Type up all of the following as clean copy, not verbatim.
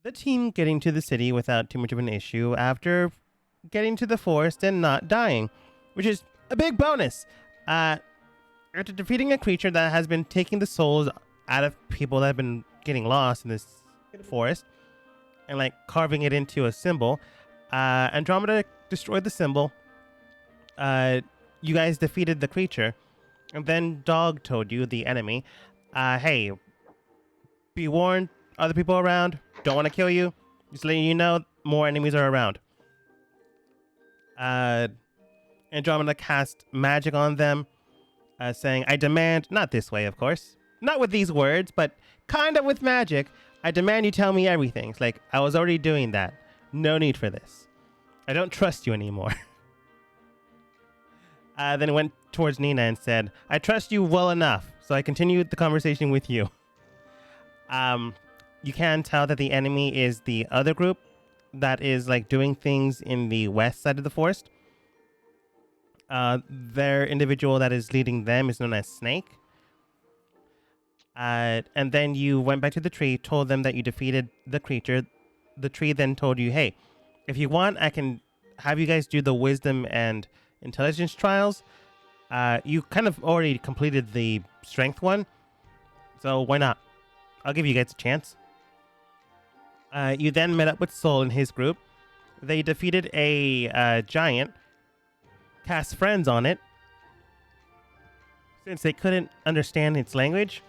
the team getting to the city without too much of an issue after getting to the forest and not dying, which is a big bonus. Uh, After defeating a creature that has been taking the souls out of people that have been getting lost in this forest and like carving it into a symbol, Andromeda destroyed the symbol. You guys defeated the creature, and then Dog told you, the enemy, hey, be warned, other people around don't want to kill you. Just letting you know, more enemies are around. Andromeda cast magic on them, saying, I demand, not this way, of course, not with these words, but kind of with magic, I demand you tell me everything. It's like, I was already doing that. No need for this. I don't trust you anymore. Then went towards Nina and said, I trust you well enough, so I continued the conversation with you. You can tell that the enemy is the other group that is like doing things in the west side of the forest. Their individual that is leading them is known as Snake. And then you went back to the tree, told them that you defeated the creature. The tree then told you, hey, if you want, I can have you guys do the wisdom and intelligence trials. You kind of already completed the strength one, so why not? I'll give you guys a chance. You then met up with Soul and his group. They defeated a giant, cast friends on it. Since they couldn't understand its language,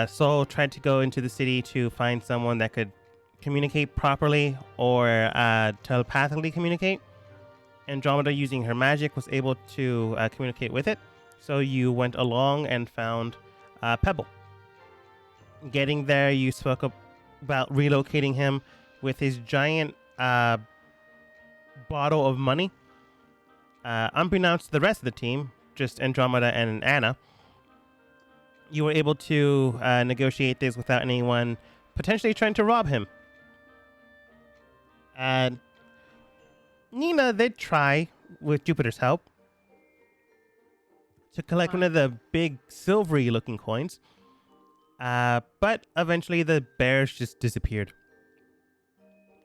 Soul tried to go into the city to find someone that could communicate properly or telepathically communicate. Andromeda, using her magic, was able to communicate with it. So you went along and found Pebble. Getting there, you spoke about relocating him with his giant bottle of money. Unbeknownst to the rest of the team, just Andromeda and Anna, you were able to negotiate this without anyone potentially trying to rob him. Nina did try, with Jupiter's help, to collect one of the big silvery looking coins. But eventually the bears just disappeared.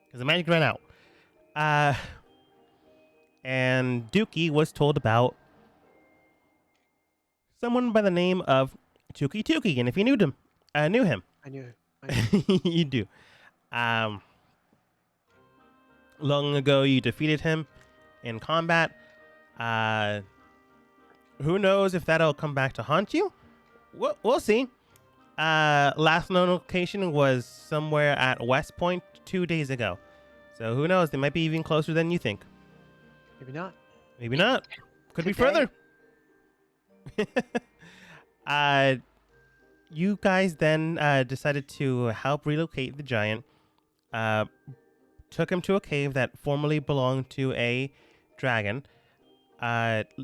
Because the magic ran out. And Dookie was told about someone by the name of Tuki Tuki. And if you knew him, I knew. you do. Long ago, you defeated him in combat. Who knows if that'll come back to haunt you? We'll see. Last known location was somewhere at West Point 2 days ago. So who knows? They might be even closer than you think. Maybe not. Maybe not. Could be further. You guys then decided to help relocate the giant. Took him to a cave that formerly belonged to a dragon.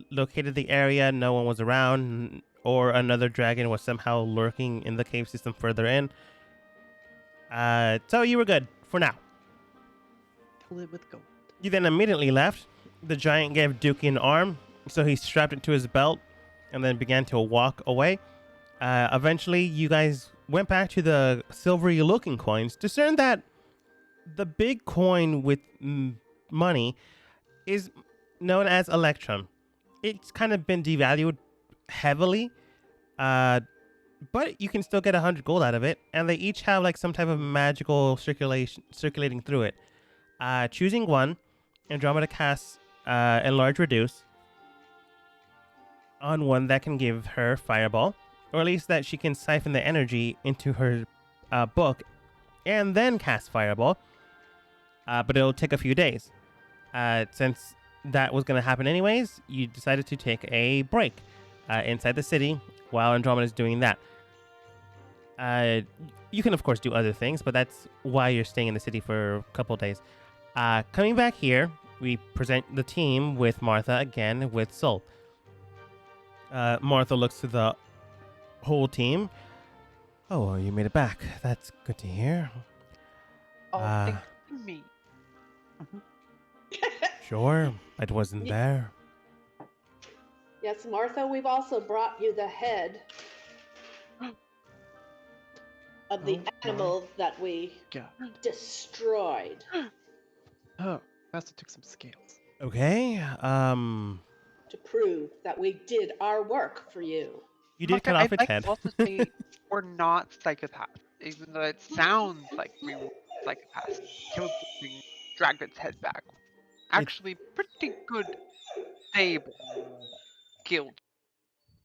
Located the area, no one was around, or another dragon was somehow lurking in the cave system further in. So you were good for now. To live with gold. You then immediately left. The giant gave Dookie an arm, so he strapped it to his belt and then began to walk away. Eventually, you guys went back to the silvery looking coins, discerned that the big coin with money is known as Electrum. It's kind of been devalued heavily, but you can still get 100 gold out of it, and they each have like some type of magical circulating through it. Choosing one, Andromeda casts Enlarge Reduce on one that can give her Fireball, or at least that she can siphon the energy into her book and then cast Fireball. But it'll take a few days. Since that was going to happen anyways, you decided to take a break inside the city while Andromeda is doing that. You can, of course, do other things, but that's why you're staying in the city for a couple days. Coming back here, we present the team with Martha again with Soul. Martha looks to the whole team. Oh, you made it back. That's good to hear. Oh, thank me. Sure, I wasn't there. Yes, Martha, we've also brought you the head of the Oh my animals that we God. destroyed. Oh, Master took some scales. Okay. To prove that we did our work for you. You did Martha, cut off I'd its like head. to also say we're not psychopaths, even though it sounds like we were psychopaths. Killed the thing, dragged its head back. Actually, pretty good, stable guild.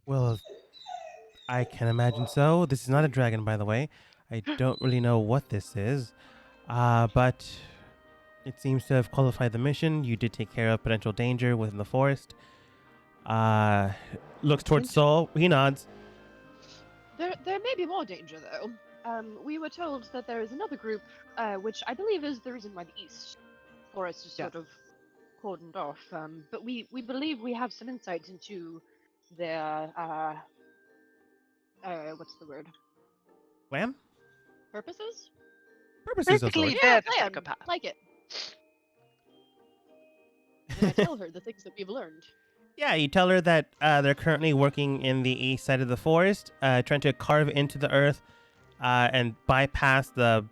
Well, I can imagine so. This is not a dragon, by the way. I don't really know what this is. But it seems to have qualified the mission. You did take care of potential danger within the forest. Uh, looks towards Soul. He nods. There may be more danger, though. We were told that there is another group, which I believe is the reason why the East Forest is sort of cordoned off. But we believe we have some insight into their, what's the word? Plan? Purposes? Purposes of Basically, sorts. they're the plan. psychopath. Like it. And I tell her the things that we've learned. Yeah, you tell her that they're currently working in the east side of the forest, trying to carve into the earth and bypass the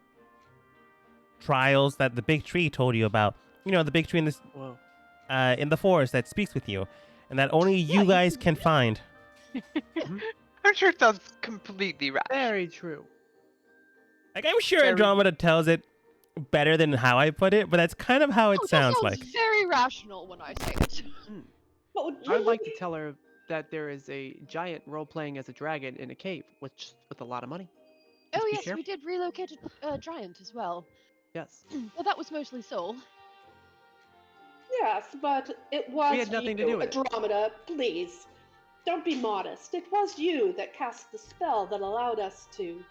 trials that the big tree told you about. You know, the big tree Whoa. in the forest that speaks with you, and that only you you guys can- can find. I'm sure it sounds completely rational. Very true. Like, I'm sure Very- Andromeda tells it better than how I put it, but that's kind of how it Oh, sounds that like. sounds very rational when I say it. What would I would like to tell her that there is a giant role-playing as a dragon in a cave, with a lot of money. Oh Just be yes, careful. we did relocate a giant as well. Yes. Well, that was mostly Soul. Yes, but it was had nothing to you, do with it. Andromeda. Please, don't be modest. It was you that cast the spell that allowed us to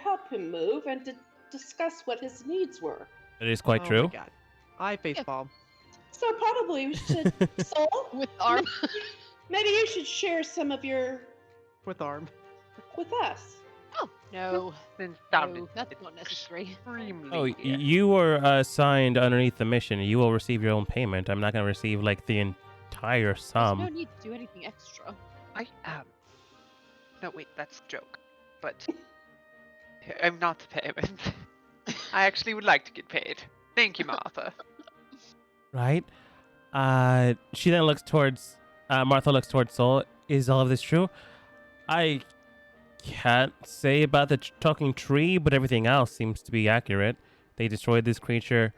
help him move and to discuss what his needs were. It is quite Oh true. my God. I facepalm. So probably we should, Soul, With arm. maybe you should share some of your With arm. with us. Oh no, Then sounded no, that's not necessary. extremely. Oh, you were assigned underneath the mission. You will receive your own payment. I'm not going to receive, like, the entire There's no sum. need to do anything extra. I am. No, wait, that's a joke. But I'm not the payment. I actually would like to get paid. Thank you, Martha. Right? She then looks towards... Martha looks towards Soul. Is all of this true? I can't say about the talking tree, but everything else seems to be accurate. They destroyed this creature,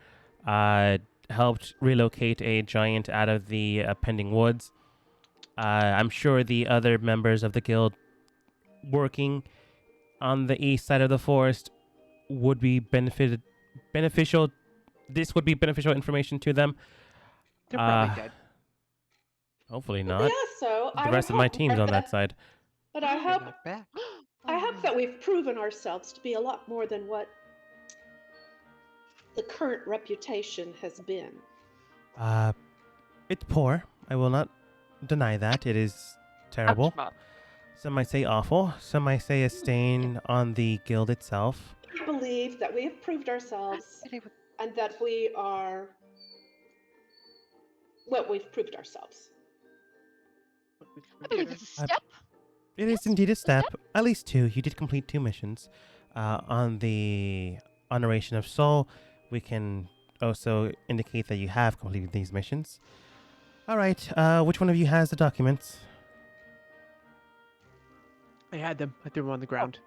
helped relocate a giant out of the pending woods. I'm sure the other members of the guild working on the east side of the forest would be beneficial. This would be beneficial information to them. They're probably dead. Hopefully Yeah, not. so The rest of my team's on that side. But I They're hope not back. I hope that we've proven ourselves to be a lot more than what the current reputation has been. It's poor. I will not deny that. It is terrible. Ouch, Martha. Some might say awful. Some might say a stain on the guild itself. I believe that we have proved ourselves and that we are. Well, we've proved ourselves. I believe it's a I- step. It is Yes, indeed a a step. step. At least two. You did complete 2 missions. On the honoration of Soul, we can also indicate that you have completed these missions. All right. Which one of you has the documents? I had them. I threw them on the ground.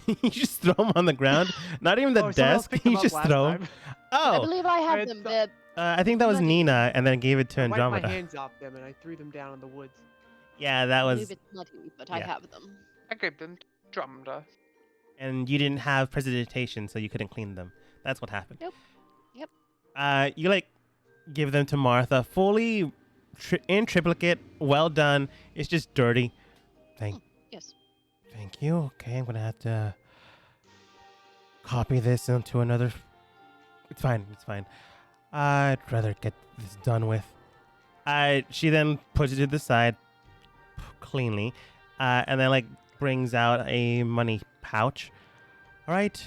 You just throw them on the ground. Not even the Oh, someone else desk. picked them You up just last throw 'em. time. I Oh, believe I I have had them. th- They're I think that was bloody- Nina, and then gave it to I wiped my Andromeda. hands off them and I threw them down in the woods. Yeah, that a was. little bit bloody, but I yeah. have them. I gave them to Andromeda. And you didn't have precipitation, so you couldn't clean them. That's what happened. Nope. Yep. You like give them to Martha, fully in triplicate. Well done. It's just dirty. Yes. Thank you. Okay, I'm gonna have to copy this into another. It's fine. It's fine. I'd rather get this done with. She then puts it to the side cleanly, and then like brings out a money pouch. All right.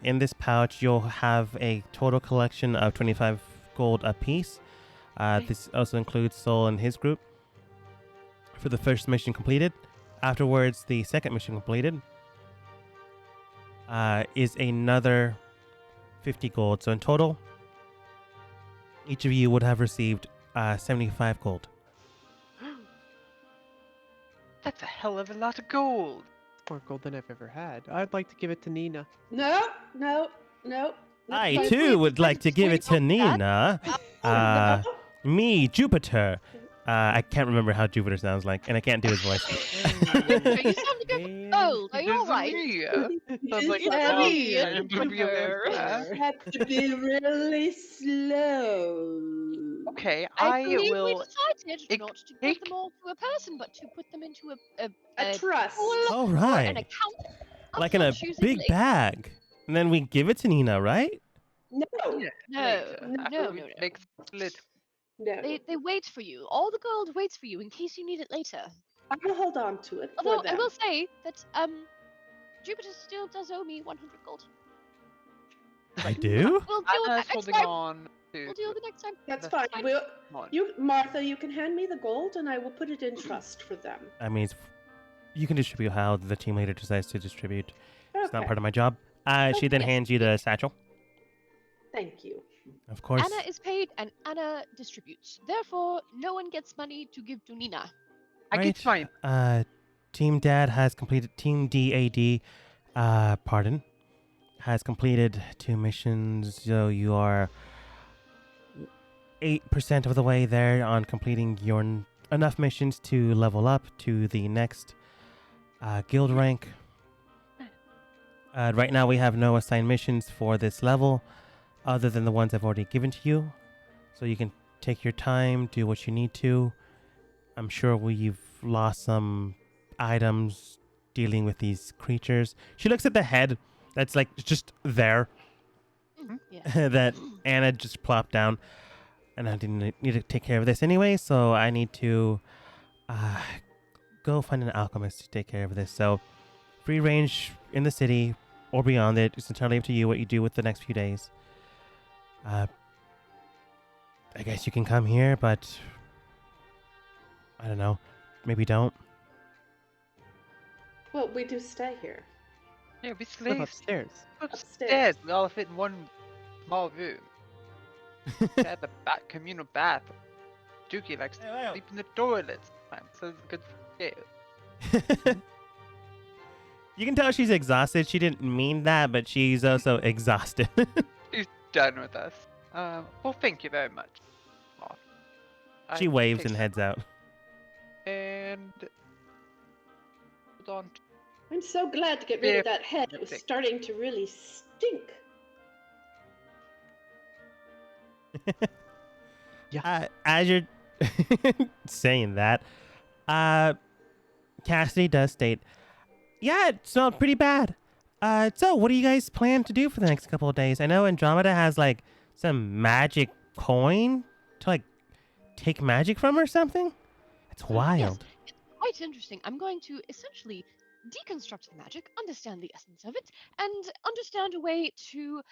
In this pouch, you'll have a total collection of 25 gold apiece. This also includes Soul and his group for the first mission completed. Afterwards, the second mission completed. is another 50 gold. So in total, each of you would have received 75 gold. That's a hell of a lot of gold. More gold than I've ever had. I'd like to give it to Nina. No, no, no. I But too we would like to give it to don't do that. Nina. No. Me, Jupiter. I can't remember how Jupiter sounds like, and I can't do his voice. You sound like a old. Are you This is alright? me. Sounds like It's a mom me, trying to be a Jupiter. vampire. You have to be really slow. Okay, I I believe we will. decided take- not to give take- them all to a person, but to put them into A trust. pool All or an right. account. of Like in your a choosing big later. bag. And then we give it to Nina, right? No, Yeah, No, later, no, after no, we no. make split. no. They wait for you. All the gold waits for you in case you need it later. I will hold on to it Although for I them. will say that Jupiter still does owe me 100 gold. I do? We'll deal with Anna's that next holding time. on to. We'll deal with it next time. That's That's fine. fine. one. Martha, you can hand me the gold, and I will put it in trust for them. I mean, you can distribute how the team leader decides to distribute. It's not Okay. part of my job. She then Yes. hands you the satchel. Thank you. Of course. Anna is paid and Anna distributes. Therefore, no one gets money to give to Nina. I get mine. Team Dad has completed. Team DAD, pardon, has completed 2 missions. So you are 8% of the way there on completing your enough missions to level up to the next guild rank. Right now, we have no assigned missions for this level, other than the ones I've already given to you. So you can take your time, do what you need to. I'm sure we've lost some items dealing with these creatures. She looks at the head that's like just there Yeah. that Anna just plopped down. And I didn't need to take care of this anyway, so I need to go find an alchemist to take care of this. So free range in the city or beyond it. It's entirely up to you what you do with the next few days. I guess you can come here, but I don't know. Maybe don't. Well, we do stay here. Yeah, we Live sleep upstairs. upstairs. We all fit in one small room. We have a communal bath. Dookie likes to sleep in the toilet sometimes, so it's good for you. You can tell she's exhausted. She didn't mean that, but she's also exhausted. She's done with us. Well, thank you very much. Moth. She I waves take and that heads out. And hold on. I'm so glad to get rid of Yeah, that head. It was sick. starting to really stink. As you're saying that, Cassidy does state, yeah, it smelled pretty bad. So what do you guys plan to do for the next couple of days? I know Andromeda has like some magic coin to like take magic from or something. It's wild. It's quite interesting. I'm going to essentially deconstruct the magic, understand the essence of it, and understand a way to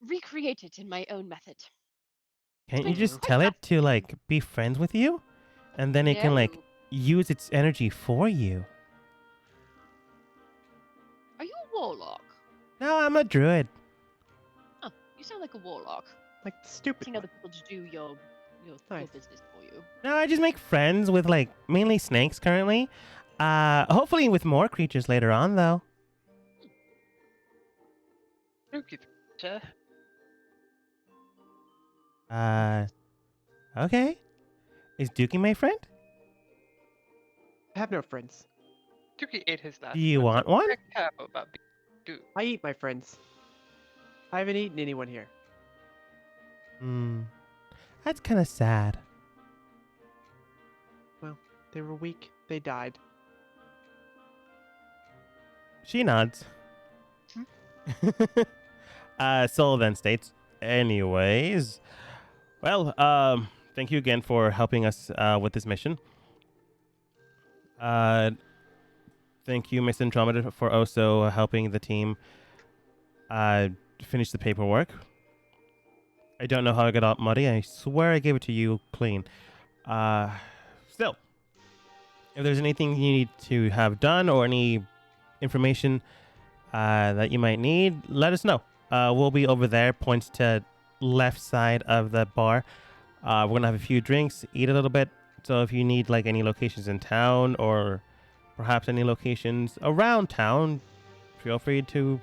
recreate it in my own method. Can't you It's just quite tell it to like be friends with you? And then it can like No. use its energy for you. Are you a warlock? No, I'm a druid. Oh, you sound like a warlock. Like the stupid Asking one. other people to do your Nice. business for you. No, I just make friends with like mainly snakes currently. Hopefully with more creatures later on though. Dookie, sure. Okay. Is Dookie my friend? I have no friends. Dookie ate his last. Do you one, want so one? Be careful about being Duke. I eat my friends. I haven't eaten anyone here. That's kind of sad. They were weak. They died. She nods. Soul then states, anyways, well, thank you again for helping us with this mission. Thank you, Miss Andromeda, for also helping the team finish the paperwork. I don't know how I got all muddy. I swear I gave it to you clean. Still, if there's anything you need to have done or any information that you might need, let us know. We'll be over there. Points to left side of the bar. We're gonna have a few drinks, eat a little bit. So if you need like any locations in town or perhaps any locations around town, feel free to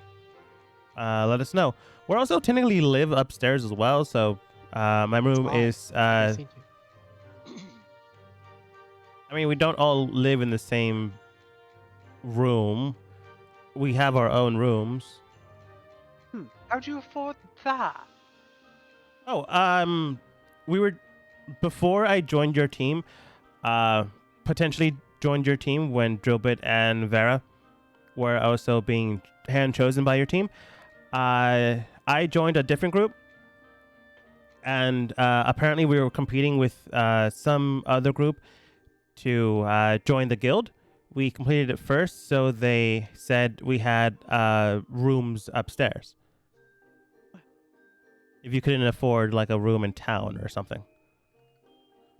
let us know. We're also technically live upstairs as well, so my room Oh, is. I've seen you. I mean, we don't all live in the same room. We have our own rooms. How'd you afford that? Oh, we were before I joined your team. Potentially joined your team when Drillbit and Vera were also being hand chosen by your team. I joined a different group, and apparently we were competing with some other group to join the guild. We completed it first, so they said we had rooms upstairs. If you couldn't afford like a room in town or something.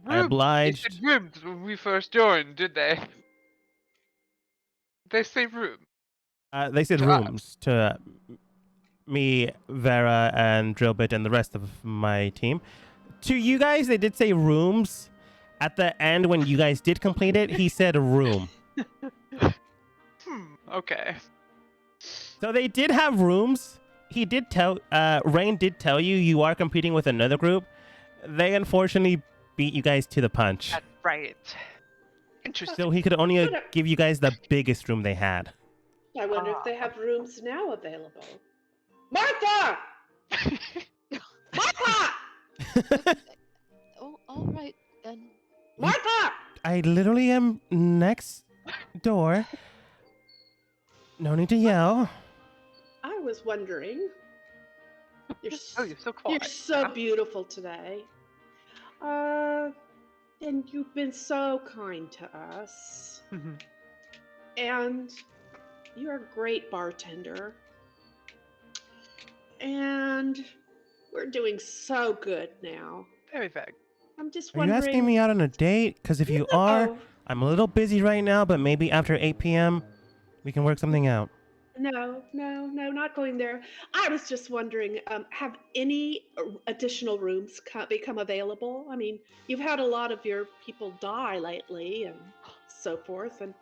I Rooms. They obliged. said rooms when we first joined, did they? They say room. They said To rooms to me, Vera, and Drillbit, and the rest of my team. To you guys, they did say rooms. At the end, when you guys did complete it, he said room. Okay. So they did have rooms. He did tell, Rain did tell you are competing with another group. They unfortunately beat you guys to the punch. That's right. Interesting. So he could only give you guys the biggest room they had. I wonder if they have rooms now available. Martha! Martha! Oh, all right then. Martha! I literally am next door. No need to yell. I was wondering. You're Oh, you're so quiet. You're so beautiful today. And you've been so kind to us. And you're a great bartender. And we're doing so good now. Very vague. I'm just Are you wondering. asking me out on a date? Because if you are, No. I'm a little busy right now, but maybe after 8 p.m. we can work something out. No, not going there. I was just wondering, have any additional rooms become available? I mean, you've had a lot of your people die lately and so forth, and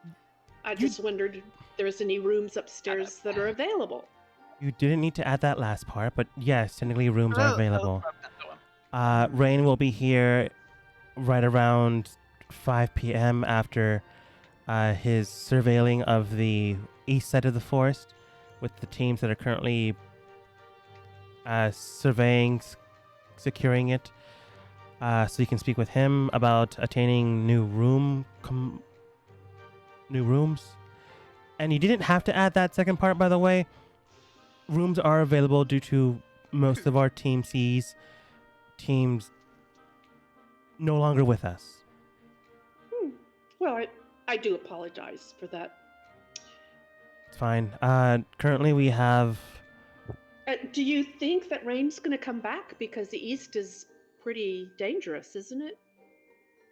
I just wondered if there's any rooms upstairs that are available. You didn't need to add that last part, but yes, technically rooms are Oh, available. oh, Rain will be here right around 5 p.m. after his surveilling of the east side of the forest with the teams that are currently surveying, securing it. So you can speak with him about attaining new rooms. And you didn't have to add that second part, by the way. Rooms are available due to most of our Team C's teams no longer with us. Well, I do apologize for that. It's fine. Currently we have... Do you think that Rain's going to come back? Because the East is pretty dangerous, isn't it?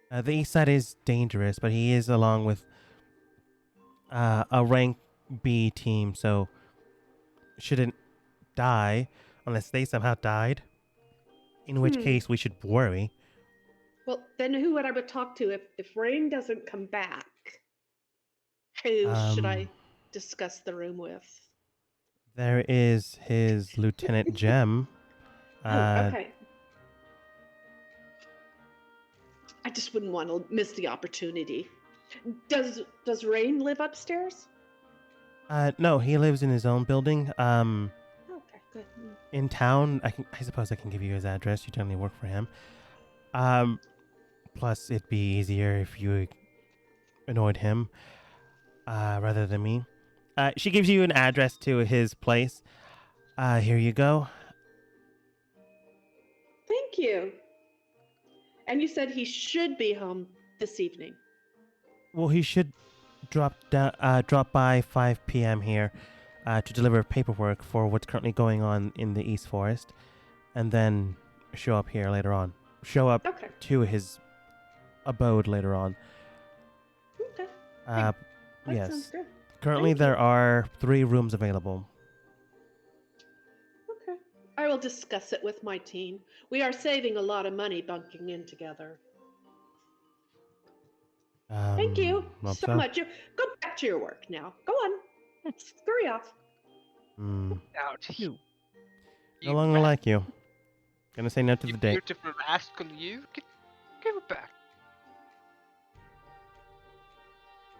the east side is dangerous, but he is along with a rank B team, so shouldn't die unless they somehow died. In which case we should worry. Well, then who would I talk to if Rain doesn't come back? Who should I discuss the room with? There is his Lieutenant Jem. Okay. I just wouldn't want to miss the opportunity. Does Rain live upstairs? No, he lives in his own building. Okay, good. In town, I suppose I can give you his address. You generally work for him. Plus, it'd be easier if you annoyed him rather than me. She gives you an address to his place. Here you go. Thank you. And you said he should be home this evening. Well, he should drop by 5 p.m. here to deliver paperwork for what's currently going on in the East Forest, and then show up here later on. Show up to his abode later on. Okay. Yes. Sounds good. Currently, there are 3 rooms available. I will discuss it with my team. We are saving a lot of money bunking in together. Thank you Hope so so. much. Go back to your work now. Go on. Scurry off. Out. You. No You longer ras- like you. Gonna say no to you the date. beautiful rascal, you. Give it back.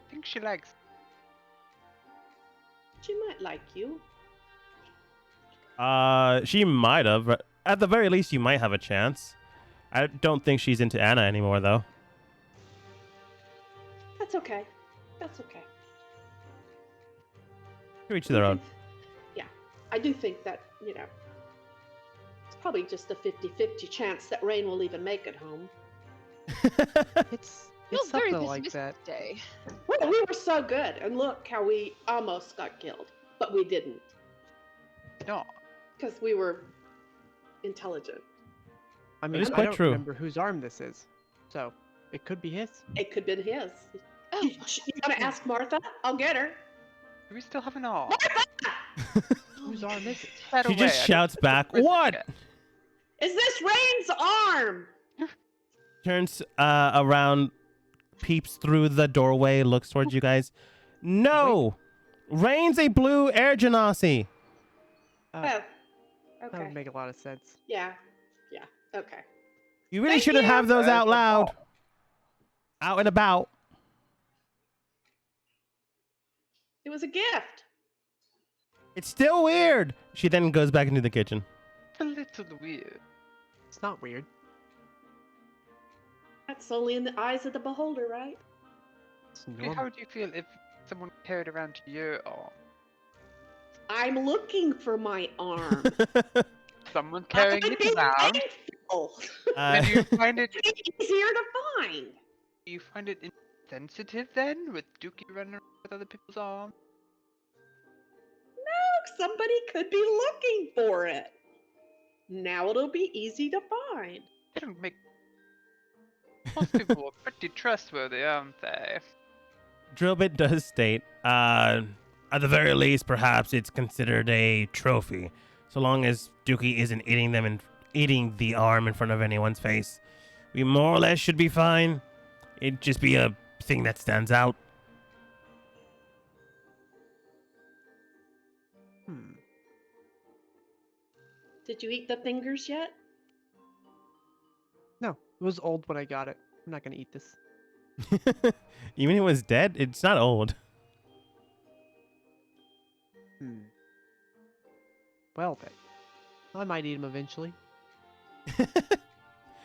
I think she likes. She might like you. She might have. But at the very least, you might have a chance. I don't think she's into Anna anymore, though. That's okay. That's okay. To each We their can- own. Yeah, I do think that, it's probably just a 50-50 chance that Rain will even make it home. It's Feels very something like pessimistic that. today. Well, we were so good, and look how we almost got killed, but we didn't, No. because we were intelligent. I mean, is I quite don't true. remember whose arm this is, so it could be his. It could have been his. Oh, You want to ask Martha? I'll get her. Do we still have an arm? Whose arm is it? That She away, just I shouts don't- back, Where's it "What?" at? Is this Rain's arm? Turns around, peeps through the doorway, looks towards you guys. No! Rain's a blue air genasi. Oh, That okay. would make a lot of sense. Yeah, okay. You really Thank shouldn't you. have those There's out the loud. ball. Out and about. It was a gift. It's still weird. She then goes back into the kitchen. It's a little weird. It's not weird. That's only in the eyes of the beholder, right? It's Okay, normal. how would you feel if someone carried around your arm? I'm looking for my arm. Someone carrying That would be it around? painful. Uh, Do you find it? It'd be easier to find. Do you find it insensitive then, with Dookie running around with other people's arms? No, somebody could be looking for it. Now it'll be easy to find. They don't make. Most people are pretty trustworthy, aren't they? Drillbit does state, at the very least, perhaps it's considered a trophy, so long as Dookie isn't eating them and eating the arm in front of anyone's face. We more or less should be fine. It'd just be a thing that stands out. Hmm. Did you eat the fingers yet? No, it was old when I got it. I'm not gonna eat this. You mean it was dead? It's not old. Hmm. Well then, I might eat him eventually.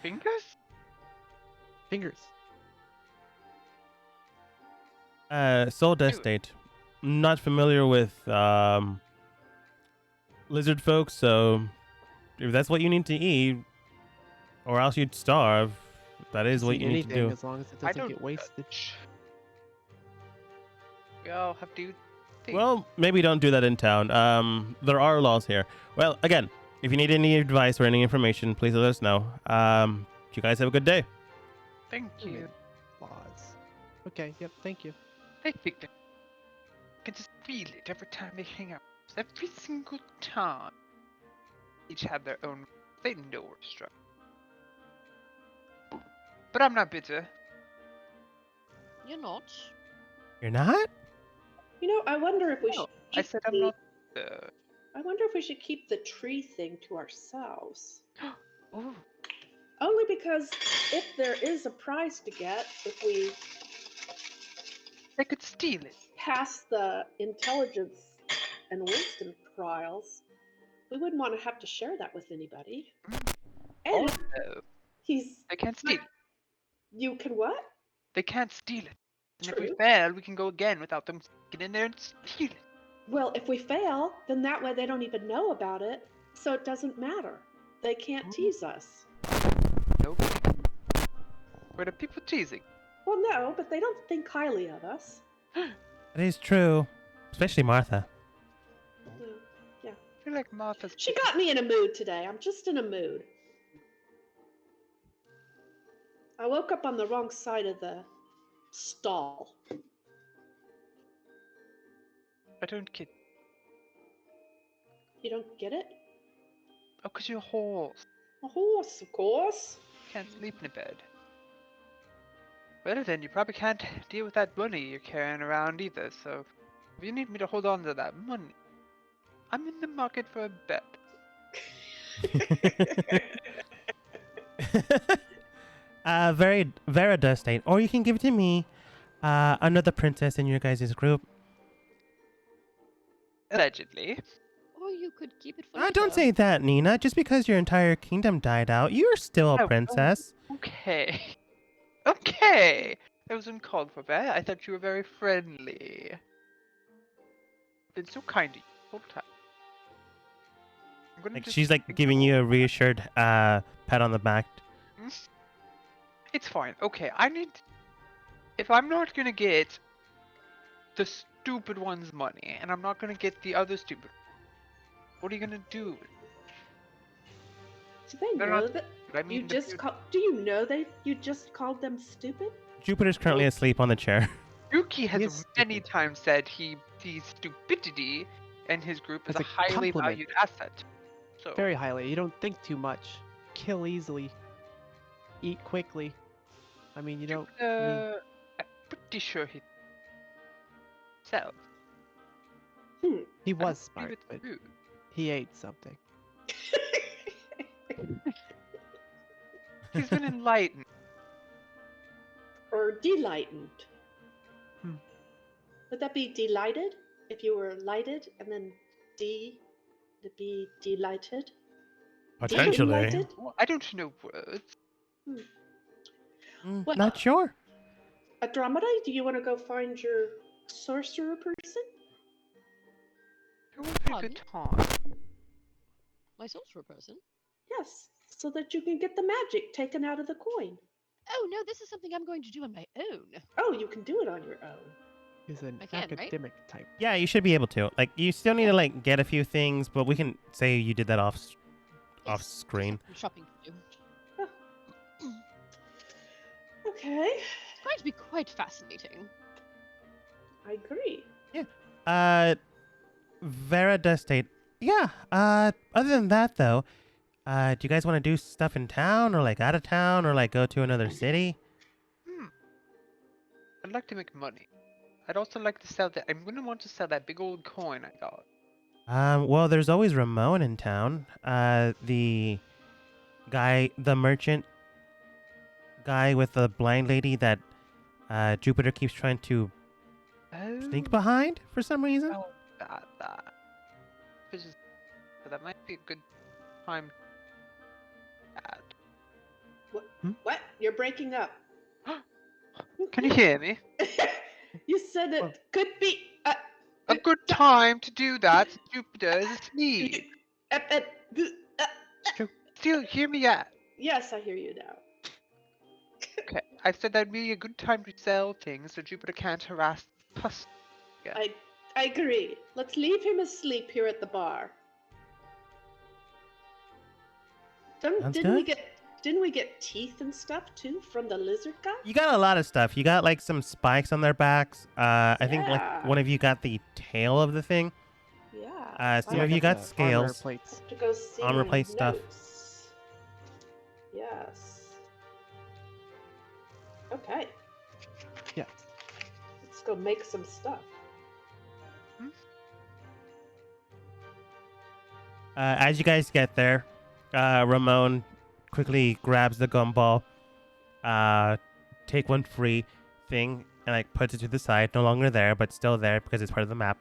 Fingers? Fingers. Soul Death Dude. State. Not familiar with lizard folk, so if that's what you need to eat, or else you'd starve, that is Just what eat you need to anything do. as long as it I doesn't don't get wasted. judge. We all have to think. Well, maybe don't do that in town. There are laws here. Well, again, if you need any advice or any information, please let us know. You guys have a good day. Thank Okay. you. Laws. Okay, yep, thank you. I think that I can just feel it every time they hang out. Every single time. Each have their own. They know we're struck. But I'm not bitter. You're not. You're not? I wonder if we No, should. I keep said I'm the- not bitter. I wonder if we should keep the tree thing to ourselves. Ooh. Only because if there is a prize to get, if we They could steal it. pass the intelligence and wisdom trials, we wouldn't want to have to share that with anybody. And Also, he's. they can't steal it. You can what? They can't steal it. And if we True. fail, we can go again without them getting in there and steal it. Well, if we fail, then that way they don't even know about it, so it doesn't matter. They can't tease us. Nope. Were the people teasing? Well, no, but they don't think highly of us. That is true. Especially Martha. No. I feel like Martha's. She got me in a mood today. I'm just in a mood. I woke up on the wrong side of the stall. I don't kid. You don't get it? 'cause you're a horse. A horse, of course. Can't sleep in a bed. Well then, you probably can't deal with that money you're carrying around either, so if you need me to hold on to that money, I'm in the market for a bet. Vera does state, or you can give it to me, another princess in your guys' group. Allegedly. Or you could keep it for Don't later. say that, Nina. Just because your entire kingdom died out, you're still a Oh, princess. Okay. Okay. That was uncalled for, Bear. I thought you were very friendly. Been so kind to you the whole time. I'm gonna Like just she's like giving you a reassured pat on the back. It's fine. Okay, I need. If I'm not gonna get the stupid one's money, and I'm not gonna get the other stupid, what are you gonna do? Do they They're know not- that I mean, you just call? Do you know you just called them stupid? Jupiter's currently asleep on the chair. Yuki has is many stupid. times said he sees stupidity in his group as As a a highly compliment. valued asset. So Very highly. You don't think too much. Kill easily. Eat quickly. I mean, you don't. I mean, I'm pretty sure he self. he I was don't believe smart, it's but true. he ate something. He's been enlightened. Or delightened? Hmm. Would that be delighted? If you were lighted and then to be delighted? Potentially. Delighted? Well, I don't know words. Well- Not sure. Andromeda, do you want to go find your sorcerer person? It would be a good time. My sorcerer person? Yes, so that you can get the magic taken out of the coin. Oh no, this is something I'm going to do on my own. Oh, you can do it on your own. He's an I can, right? academic type. Yeah, you should be able to. Like, you still need to like get a few things, but we can say you did that off Yes, screen. some shopping to do. Okay, It's going to be quite fascinating. I agree. Vera does state, yeah. Other than that though, do you guys want to do stuff in town or like out of town or like go to another city? I'd like to make money. I'd also like to sell that. I'm gonna want to sell that big old coin I got. Well, there's always Ramon in town. The merchant guy with the blind lady that Jupiter keeps trying to sneak behind for some reason. Oh, that. Which is, so that might be a good time. What? You're breaking up. Can you hear me? You said it could be. A good time to do that. Jupiter is asleep. uh, uh, Still hear me out. yes, I hear you now. Okay, I said that'd be a good time to sell things so Jupiter can't harass us. I agree. Let's leave him asleep here at the bar. Sounds Didn't we get teeth and stuff too from the lizard guy? You got a lot of stuff. You got like some spikes on their backs. I think like Yeah. one of you got the tail of the thing. Yeah. Some Yeah, of you got got the scales. armor plates. To go see Armor my plate stuff. notes. Yes. Okay. Yeah. Let's go make some stuff. As you guys get there, Ramon quickly grabs the gumball, take one free thing, and like puts it to the side. No longer there, but still there because it's part of the map.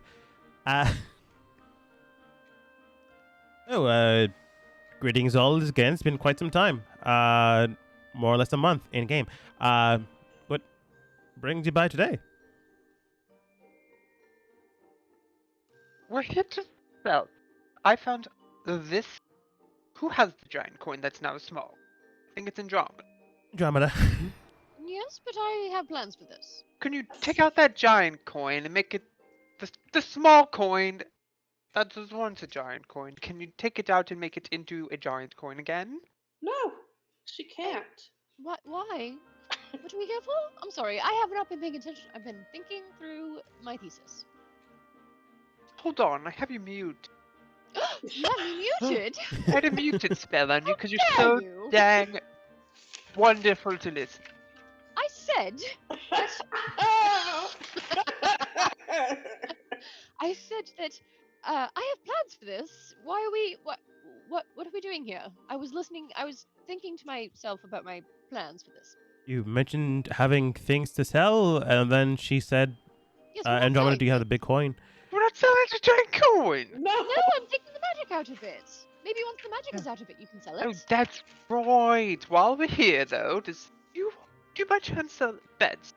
Greetings all again. It's been quite some time. More or less a month in game. What brings you by today? We're here to sell. I found this. Who has the giant coin that's now small? I think it's Andromeda. Andromeda. Yes, but I have plans for this. Can you take out that giant coin and make it the small coin that was once a giant coin? Can you take it out and make it into a giant coin again? No, she can't. What? Why? What are we here for? I'm sorry, I have not been paying attention. I've been thinking through my thesis. Hold on, I have you mute. You had me muted. I had a muted spell on you because you're How so dare you? dang wonderful to listen. I said that I said that I have plans for this. Why are we what are we doing here? I was listening. I was thinking to myself about my plans for this. You mentioned having things to sell, and then she said, Yes, we're not Andromeda, selling do you have the things. big coin? We're not selling the giant coin. No. No, I'm taking the magic out of it. Maybe once the magic is out of it, you can sell it. Oh, that's right. While we're here, though, do you by chance sell beds?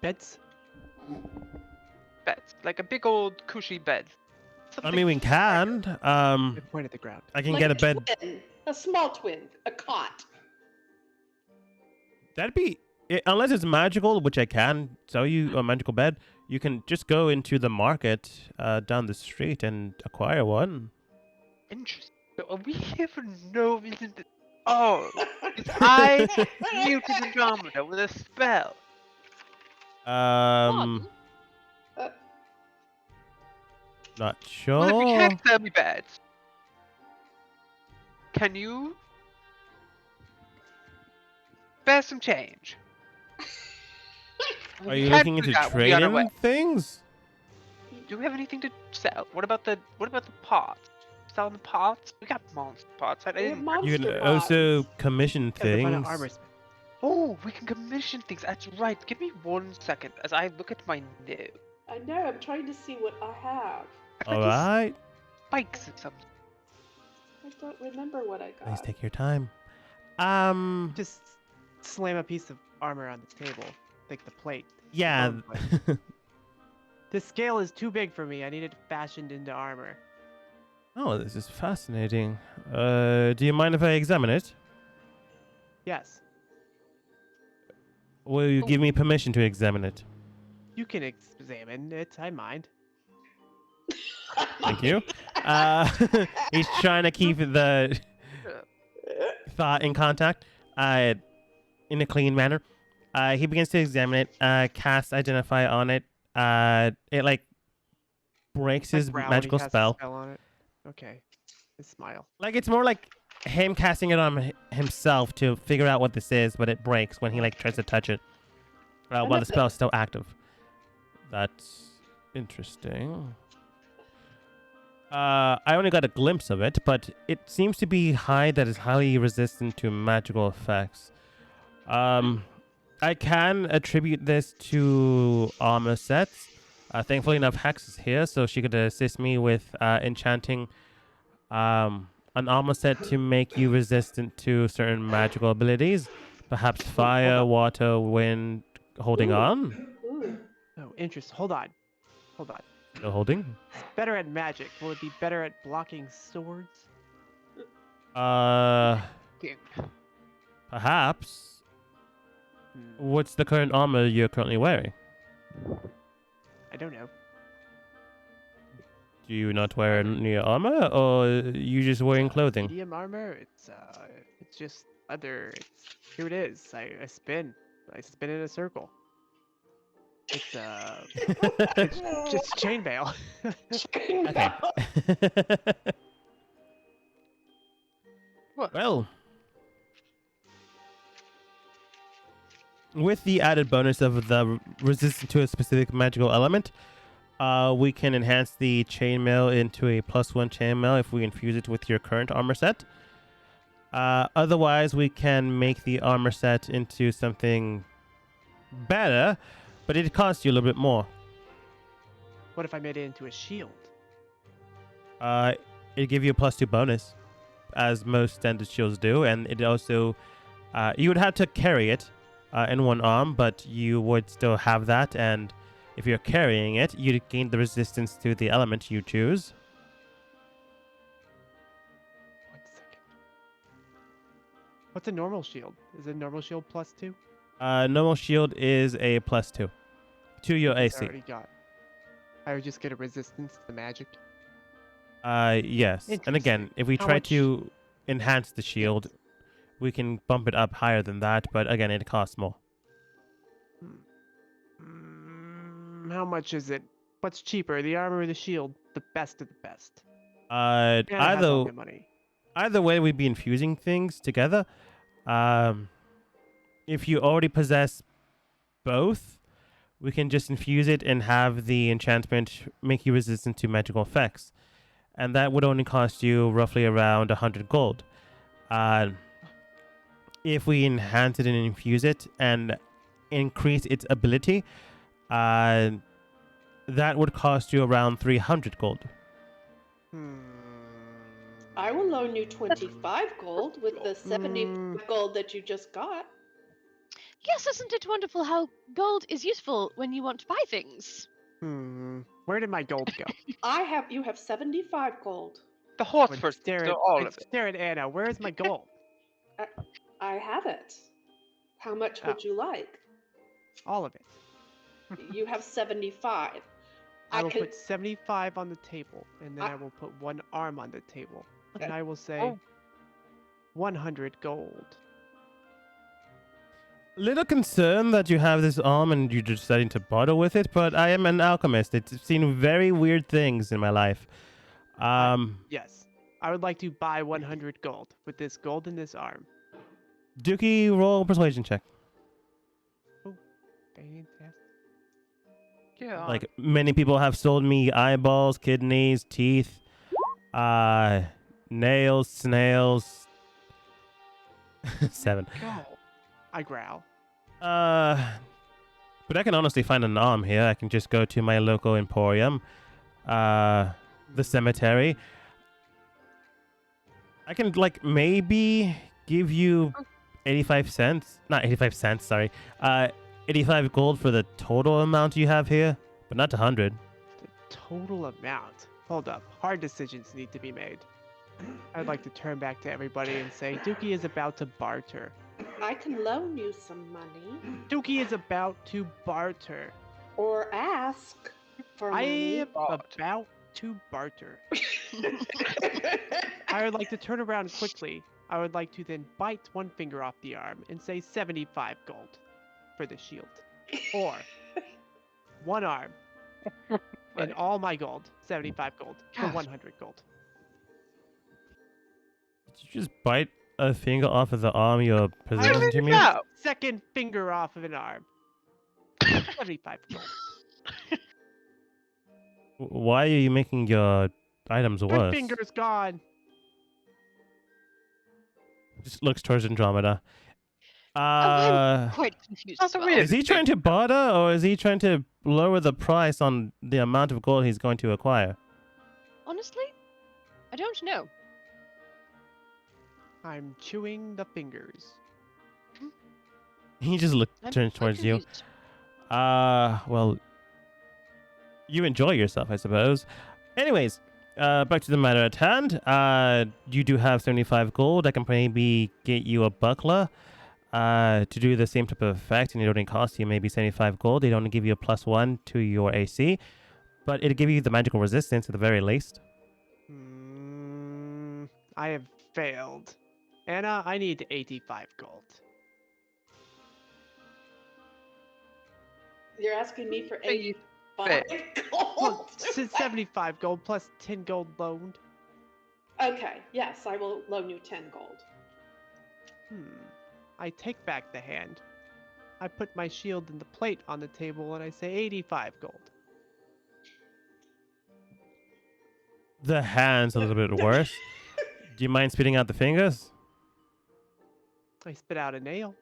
Beds? Beds, like a big old cushy bed. I Something mean, we can. I point at the ground. I can Like get a bed. twin, a small twin, a cot. That'd be unless it's magical, which I can sell you a magical bed. You can just go into the market down the street and acquire one. interesting. So are we here for no reason? Oh, because I muted Andromeda with a spell. Um, Fun. not Well, if you sure. can't sell me beds, can you spare some change? If Are you you can't looking do into that, we'll be on our way. trading things? Do we have anything to sell? What about the pots? Selling the pots? We got monster pots. I We have didn't. You monster can also pots. commission Gotta go find an things. armor smith. Oh, we can commission things. That's right. Give me 1 second as I look at my note. I know. I'm trying to see what I have. I All got these right. spikes or something. I don't remember what I Please got. take your time. Just slam a piece of armor on the table, like the plate. the Yeah. bone plate. This scale is too big for me. I need it fashioned into armor. Oh, this is fascinating. Do you mind if I examine it? Yes, Will you Oh. give me permission to examine it? you can examine it. I mind. Thank you. He's trying to keep the thought in contact, in a clean manner. He begins to examine it. Cast identify on it. It like breaks Like his Brown, magical he casts a spell. spell on it. Okay. I smile. Like it's more like him casting it on himself to figure out what this is, but it breaks when he like tries to touch it. While the spell is still active. That's interesting. I only got a glimpse of it, but it seems to be hide that is highly resistant to magical effects. I can attribute this to armor sets. Thankfully enough, Hex is here, so she could assist me with enchanting an armor set to make you resistant to certain magical abilities. Perhaps fire, water, wind, holding on. Ooh. Oh, interest. Hold on. Hold on. Still holding. It's better at magic. Will it be better at blocking swords? King. Perhaps. Hmm, What's the current armor you're currently wearing? I don't know. Do you not wear any armor, or you just wearing clothing? Medium armor. It's just leather. Here it is. I spin. I spin in a circle. It's just chainmail. Okay. What? Well, with the added bonus of the resistance to a specific magical element, we can enhance the chainmail into a +1 chainmail if we infuse it with your current armor set. Otherwise, we can make the armor set into something better, but it costs you a little bit more. What if I made it into a shield? It'd give you a +2 bonus, as most standard shields do, and it also you would have to carry it in one arm, but you would still have that, and if you're carrying it, you'd gain the resistance to the element you choose. 1 second. What's a normal shield? Is a normal shield +2? Normal shield is a +2 to your Because I AC. already got. I would just get a resistance to the magic. Yes, and again, Interesting. if we How try much- to enhance the shield, we can bump it up higher than that, but again, it costs more. How much is it? What's cheaper, the armor or the shield? The best of the best. And I have all my money. Either way, we'd be infusing things together. If you already possess both, we can just infuse it and have the enchantment make you resistant to magical effects. And that would only cost you roughly around 100 gold. If we enhance it and infuse it and increase its ability, that would cost you around 300 gold. I will loan you 25 gold with the 75 gold that you just got. Yes, isn't it wonderful how gold is useful when you want to buy things? Where did my gold go? You have 75 gold. The horse I'd first, stare so at, all I'd of it. stare at Anna. Where's my gold? I have it. How much Oh. would you like? All of it. You have 75. I will put 75 on the table, and then I will put one arm on the table, and I will say 100 gold. Little concerned that you have this arm and you're deciding to barter with it, but I am an alchemist. It's seen very weird things in my life. Yes. I would like to buy 100 gold with this gold in this arm. Dookie, roll persuasion check. Oh, fantastic. Yeah. Like many people have sold me eyeballs, kidneys, teeth, nails, snails. 7. Go. I growl. But I can honestly find an arm here. I can just go to my local emporium, the cemetery. I can maybe give you 85 cents. Not 85 cents, sorry. 85 gold for the total amount you have here, but not 100. The total amount. Hold up. Hard decisions need to be made. I'd like to turn back to everybody and say, Dookie is about to barter. I can loan you some money. Dookie is about to barter. Or ask for I money. am about to barter. I would like to turn around quickly. I would like to then bite one finger off the arm and say 75 gold for the shield. Or one arm and all my gold, 75 gold for 100 gold. Did you just bite a finger off of the arm you're presenting to me? Second finger off of an arm. 75 gold. Why are you making your items Third worse? finger's gone. Just looks towards Andromeda. I'm quite confused. That's as a well. weird- Is he trying to barter or is he trying to lower the price on the amount of gold he's going to acquire? Honestly, I don't know. I'm chewing the fingers. He just I'm turns quite towards you. confused. Well, you enjoy yourself, I suppose. Anyways, back to the matter at hand. You do have 75 gold. I can maybe get you a buckler to do the same type of effect, and it only costs you maybe 75 gold. It only give you a +1 to your AC, but it'll give you the magical resistance at the very least. I have failed. Anna, I need 85 gold. You're asking me for Hey, 85 Well, gold. 75 gold plus 10 gold loaned. Okay, yes, I will loan you 10 gold. I take back the hand. I put my shield and the plate on the table and I say 85 gold. The hand's a little bit worse. Do you mind spitting out the fingers? I spit out a nail.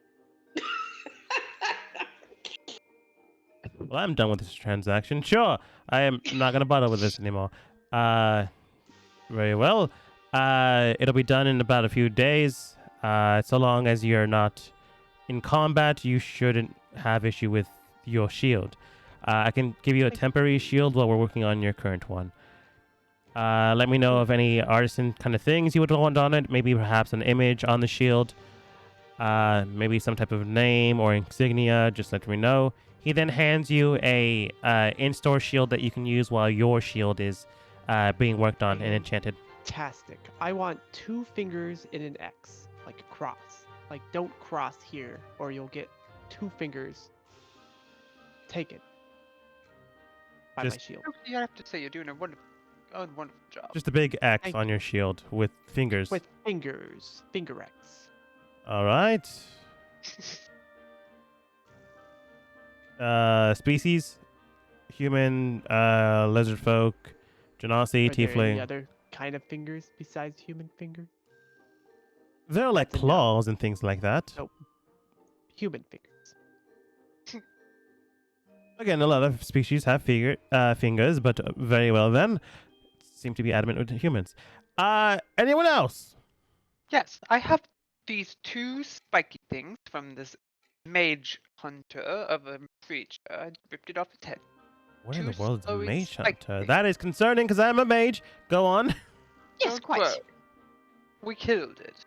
Well, I'm done with this transaction. Sure, I am not gonna bother with this anymore. Very well. It'll be done in about a few days. So long as you're not in combat, you shouldn't have issue with your shield. I can give you a temporary shield while we're working on your current one. Let me know of any artisan kind of things you would want on it. Maybe perhaps an image on the shield. Maybe some type of name or insignia. Just let me know. He then hands you a in-store shield that you can use while your shield is being worked on and enchanted. Fantastic. I want 2 fingers in an X, like a cross. Like, don't cross here, or you'll get 2 fingers taken by my Just- shield. You have to say you're doing a wonderful. Oh, wonderful job. Just a big X Thank on your shield with fingers. With fingers. Finger X. All right. Species: human, lizard folk, genasi, Are there any tiefling. other kind of fingers besides human fingers? There are like That's a no. claws and things like that. Nope. Human fingers. Again, a lot of species have fingers, but very well then. Seem to be adamant with humans. Anyone else? Yes, I have these two spiky things from this mage hunter of a creature. I ripped it off its head. What in the Two world is a slowly mage spiked hunter? things. That is concerning because I'm a mage. Go on. Yes, Don't quite. worry. We killed it.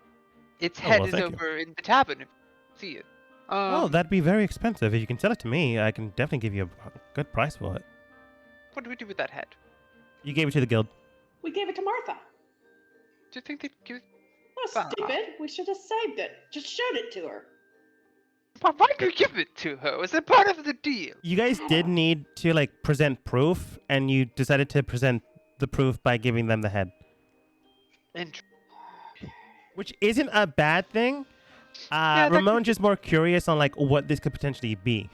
Its Oh, head well, is thank you. over in the tavern if you see it. Oh, that'd be very expensive. If you can sell it to me, I can definitely give you a good price for it. What do we do with that head? You gave it to the guild. We gave it to Martha. Do you think they'd give it? Oh, Bah. stupid. We should have saved it. Just showed it to her. Why'd you give it to her? Was it part of the deal? You guys did need to like present proof, and you decided to present the proof by giving them the head, Int- which isn't a bad thing. that Ramon's just more curious on like what this could potentially be.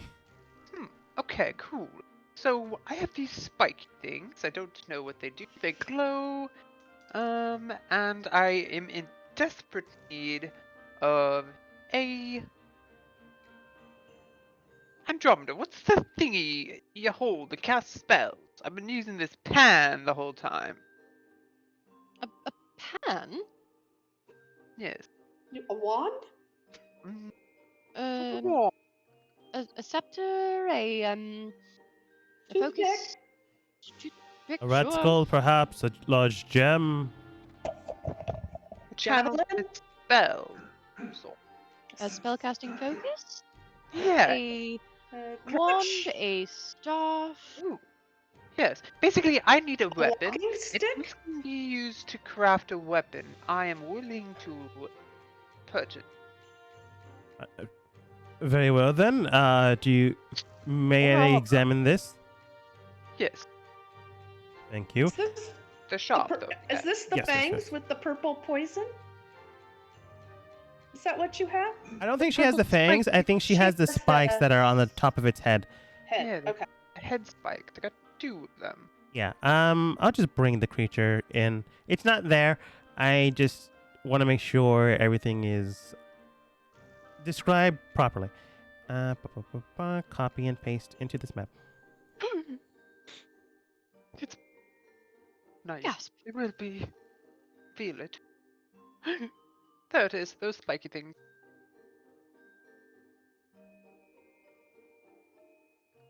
Okay, cool. So I have these spiky things. I don't know what they do. They glow. And I am in desperate need of a Andromeda. What's the thingy you hold to cast spells? I've been using this pan the whole time. A pan? Yes. A wand? Mm, Um, a scepter, a Toothpick? focus. Toothpick, A rat sure. skull, perhaps a large gem. channel Javelin? spell. So, A spellcasting focus. yeah. A Crutch? wand, a staff. Ooh. Yes. Basically, I need a weapon. walking If stick? this can be used to craft a weapon, I am willing to purchase. Very well then. May I Well, examine this? Yes. Thank you. Is this The the, shop, pur- though. is this the Yes, yes, fangs yes. with the purple poison? Is that what you have? I don't think she has the Purple spike. fangs. I think she has the She has spikes the- that are on the top of its head. Head. Yeah, Okay. Head spiked. I got two of them. Yeah. I'll just bring the creature in. It's not there. I just want to make sure everything is described properly. Copy and paste into this map. It's nice. Gasp. It will be. Feel it. There it is. Those spiky things.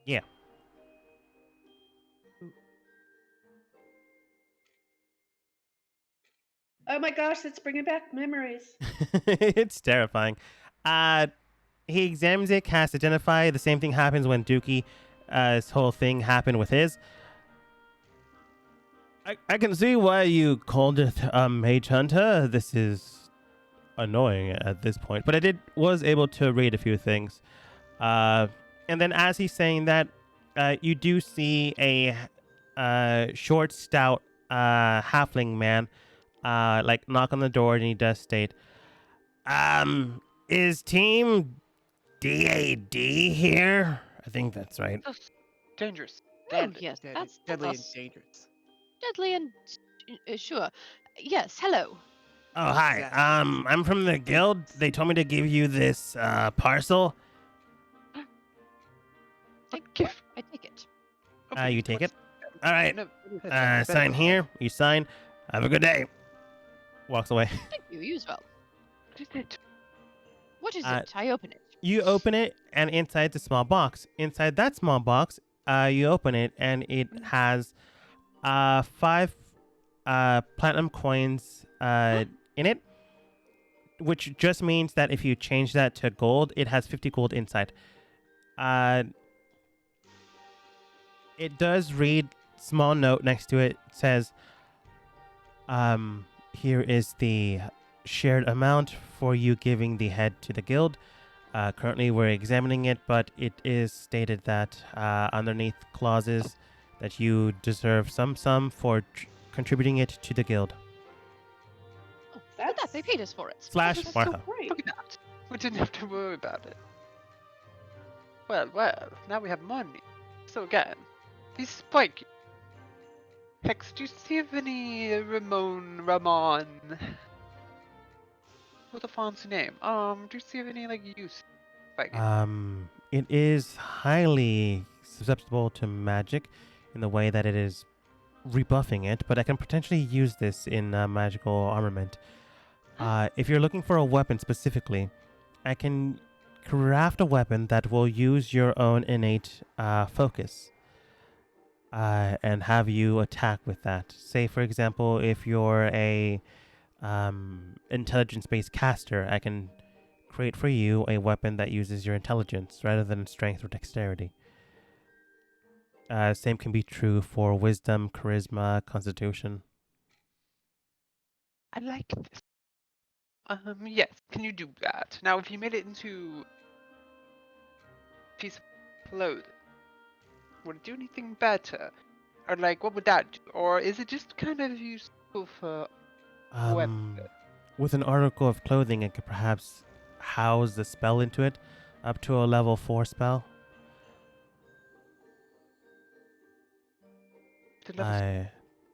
Yeah. Oh my gosh, it's bringing back memories. It's terrifying. He examines it, casts identify. The same thing happens when Dookie, his whole thing happened with his. I can see why you called it Mage Hunter. This is annoying at this point, but I was able to read a few things. And then as he's saying that, you do see a short, stout halfling man like knock on the door, and he does state, is team DAD here? I think that's right. That's dangerous. Oh, Deadly. yes, Deadly, that's deadly and us. dangerous. Deadly and sure. Yes, hello. Oh, hi. Yes. I'm from the guild. They told me to give you this parcel. Gift. I take it. You take it. what's- All right. No, Sign here. You sign. Have a good day. Walks away. Thank you. You as well. what is it? What is Uh, it? I open it. You open it, and inside's a small box. Inside that small box, you open it, and it has 5 platinum coins in it, which just means that if you change that to gold, it has 50 gold inside. It does read, small note next to it says, here is the shared amount for you giving the head to the guild. Currently we're examining it, but it is stated that underneath clauses that you deserve some sum for contributing it to the guild. Oh, look at that, they paid us for it. Slash That's Martha. so great. Look at that. We didn't have to worry about it. Well, now we have money. So again, these spiky. Hex, do you see of any Ramon? What a fancy name. Do you see of any like use? Like, It is highly susceptible to magic in the way that it is rebuffing it, but I can potentially use this in magical armament. If you're looking for a weapon specifically, I can craft a weapon that will use your own innate focus and have you attack with that. Say, for example, if you're a intelligence-based caster, I can create for you a weapon that uses your intelligence rather than strength or dexterity. Same can be true for wisdom, charisma, constitution. I like this. Yes, can you do that? Now, if you made it into a piece of clothing, would it do anything better? Or like, what would that do? Or is it just kind of useful for weapon? With an article of clothing, I could perhaps house the spell into it up to a level 4 spell. To level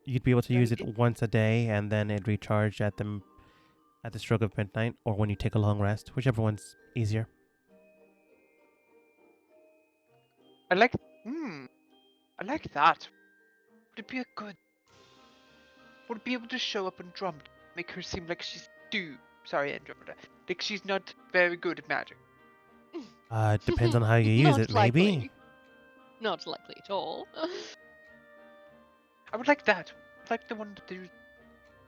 You'd be able to use Then it once a day, and then it recharge at the stroke of midnight, or when you take a long rest, whichever one's easier. I like that. Would it be a good? Would it be able to show up Andromeda, make her seem like she's sorry, Andromeda, like she's not very good at magic? It depends on how you use Not it, maybe. likely. Not likely at all. I would like that. I'd like the one that do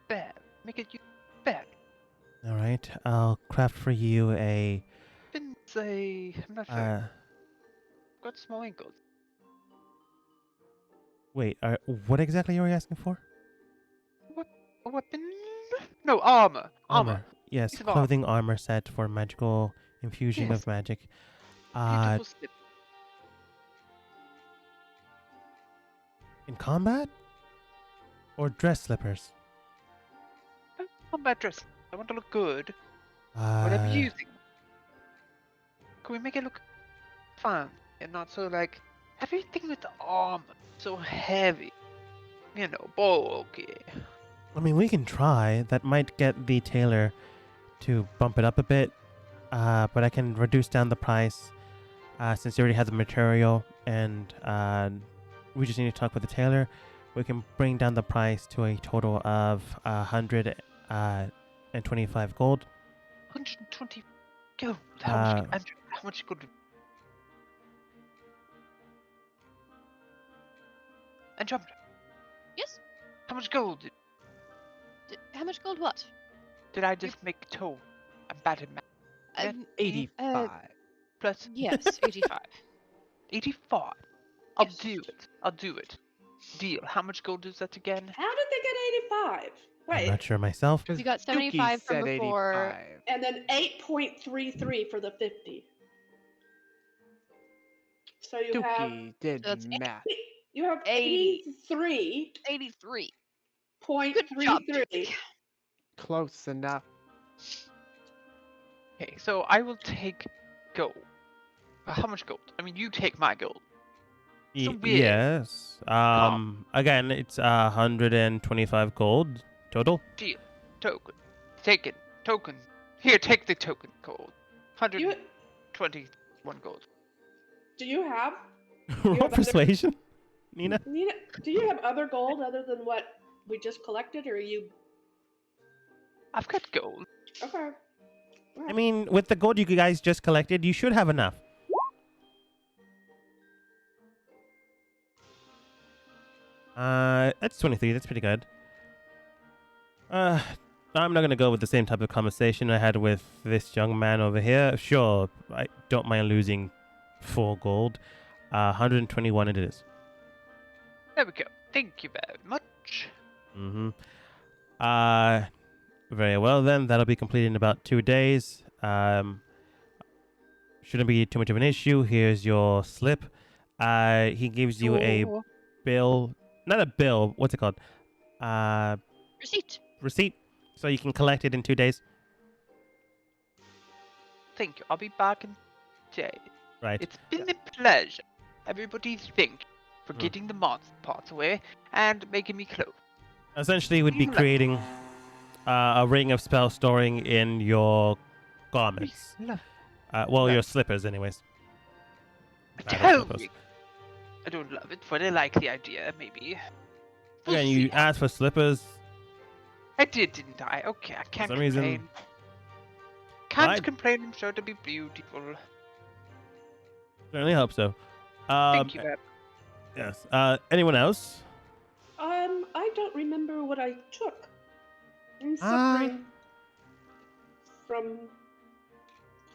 bad. Make it use bad. All right, I'll craft for you a. Didn't say. I'm not sure. Got small ankles. Wait, what exactly are you asking for? A weapon? No, armor. Yes, Piece of armor. clothing armor set for magical infusion Yes. of magic. Beautiful slip. In combat? Or dress slippers? Combat dress. I want to look good. Whatever you're using. Can we make it look fun and not so like everything with the armor so heavy? You know, bulky. I mean, we can try. That might get the tailor to bump it up a bit. But I can reduce down the price since you already have the material, and we just need to talk with the tailor. We can bring down the price to a total of 125 gold. 120 gold. Uh, How much gold? Andromeda. Yes? How much gold How much gold what? did I just make total? I'm bad at math. Uh, 85. Plus yes, 85. 85. I'll Yes. do it. Deal. How much gold is that again? How did they get 85? I'm Wait, not sure myself. You got 75 from before. and then 8.33 for the 50. So you have Dookie did That's math. you have 80. 83.33. 83. Good job, Dookie. Close enough. Okay, so I will take gold. How much gold? I mean, you take my gold. So weird. Yes. Again, it's 125 gold total. Deal. Token. Take it. Token. Here, take the token gold. You, 121 gold. do you have Roll have other- persuasion, Nina. Nina? Do you have other gold other than what we just collected, or are you I've got gold. okay? I mean, with the gold you guys just collected, you should have enough. That's 23. That's pretty good. I'm not gonna go with the same type of conversation I had with this young man over here. Sure, I don't mind losing 4 gold. 121 it is. There we go. Thank you very much. Mm-hmm. Very well then. That'll be completed in about 2 days. Shouldn't be too much of an issue. Here's your slip. He gives you a Oh, bill. Not a bill. What's it called? Receipt. receipt, so you can collect it in 2 days. Thank you. I'll be back in day. Right. It's been a pleasure. Everybody thank you for Mm. getting the monster parts away and making me clothes. Essentially, we'd be Like- creating a ring of spell storing in your garments. Well, your Right. slippers, anyways. Rather Tell slippers. me. I don't love it, but I like the idea, maybe. We'll Again, see. you asked for slippers. I did, didn't I? Okay, I can't some complain. reason- Can't I- complain, I'm sure to be beautiful. Certainly hope so. Thank you, Ed. Yes. Anyone else? I don't remember what I took. I'm Ah. suffering from.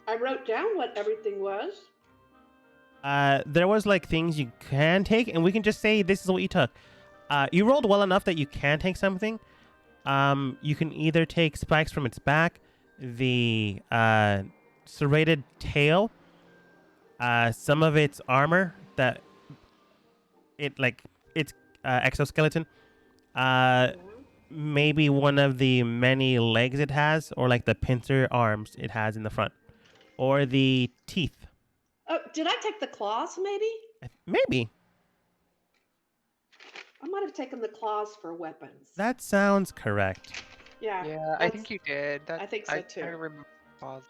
I wrote down what everything was. There was like things you can take, and we can just say this is what you took. You rolled well enough that you can take something. You can either take spikes from its back, the serrated tail, some of its armor that its exoskeleton, maybe one of the many legs it has, or like the pincer arms it has in the front, or the teeth. Oh, did I take the claws? Maybe Maybe. I might have taken the claws for weapons. That sounds correct. Yeah. Yeah, I that's- think you did. That, I think so, too. I remember. Pause.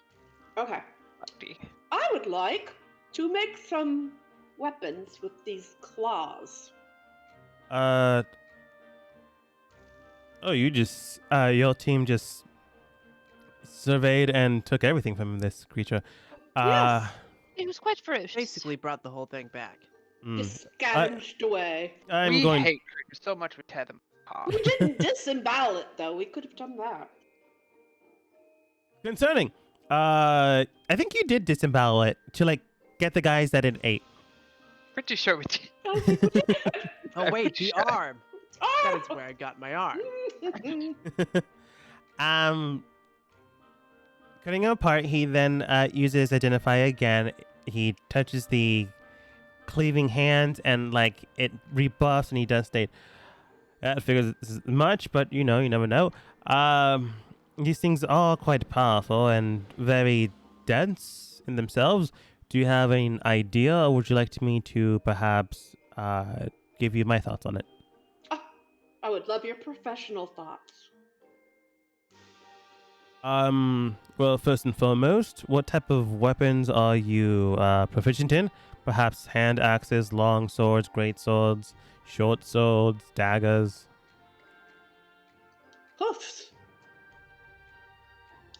Okay. Lefty. I would like to make some weapons with these claws. Oh, you just your team just surveyed and took everything from this creature. Yes. It was quite ferocious. Basically brought the whole thing back. mm, Just scavenged away. I'm we going. hate critters so much we tear them apart. We didn't disembowel it though. We could have done that. Concerning. I think you did disembowel it to like get the guys that it ate. Pretty sure we did. I think we did. Oh I'm wait, pretty the sure. arm. That is where I got my arm. Cutting it apart, he then uses identify again. He touches the cleaving hand and like it rebuffs, and he does state that figures as much, but you know, you never know. These things are quite powerful and very dense in themselves. Do you have an idea, or would you like me to perhaps give you my thoughts on it? I would love your professional thoughts. Well, first and foremost, what type of weapons are you proficient in? Perhaps hand axes, long swords, great swords, short swords, daggers. Hoofs.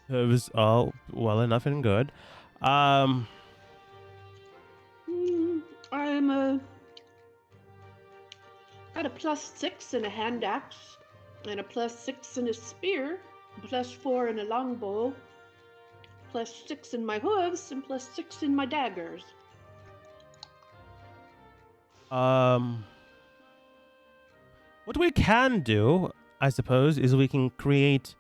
Those are well enough and good. I'm at a +6 in a hand axe, and a +6 in a spear, +4 in a longbow, +6 in my hooves, and +6 in my daggers. What we can do, I suppose, is we can create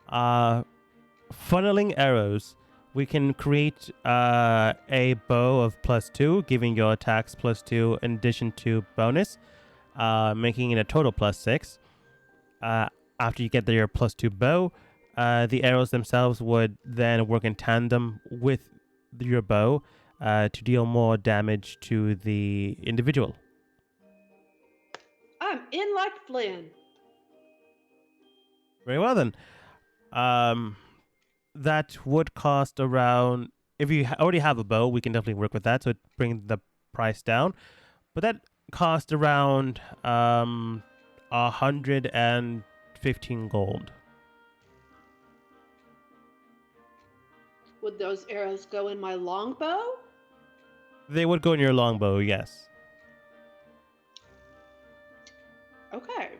funneling arrows. We can create a bow of +2, giving your attacks +2 in addition to bonus, making it a total +6. After you get your +2 bow, the arrows themselves would then work in tandem with your bow to deal more damage to the individual. I'm in like Flynn. Very well then. That would cost around. If you already have a bow, we can definitely work with that, so it bring the price down. But that cost around 115 gold. Would those arrows go in my longbow? They would go in your longbow, yes, Okay.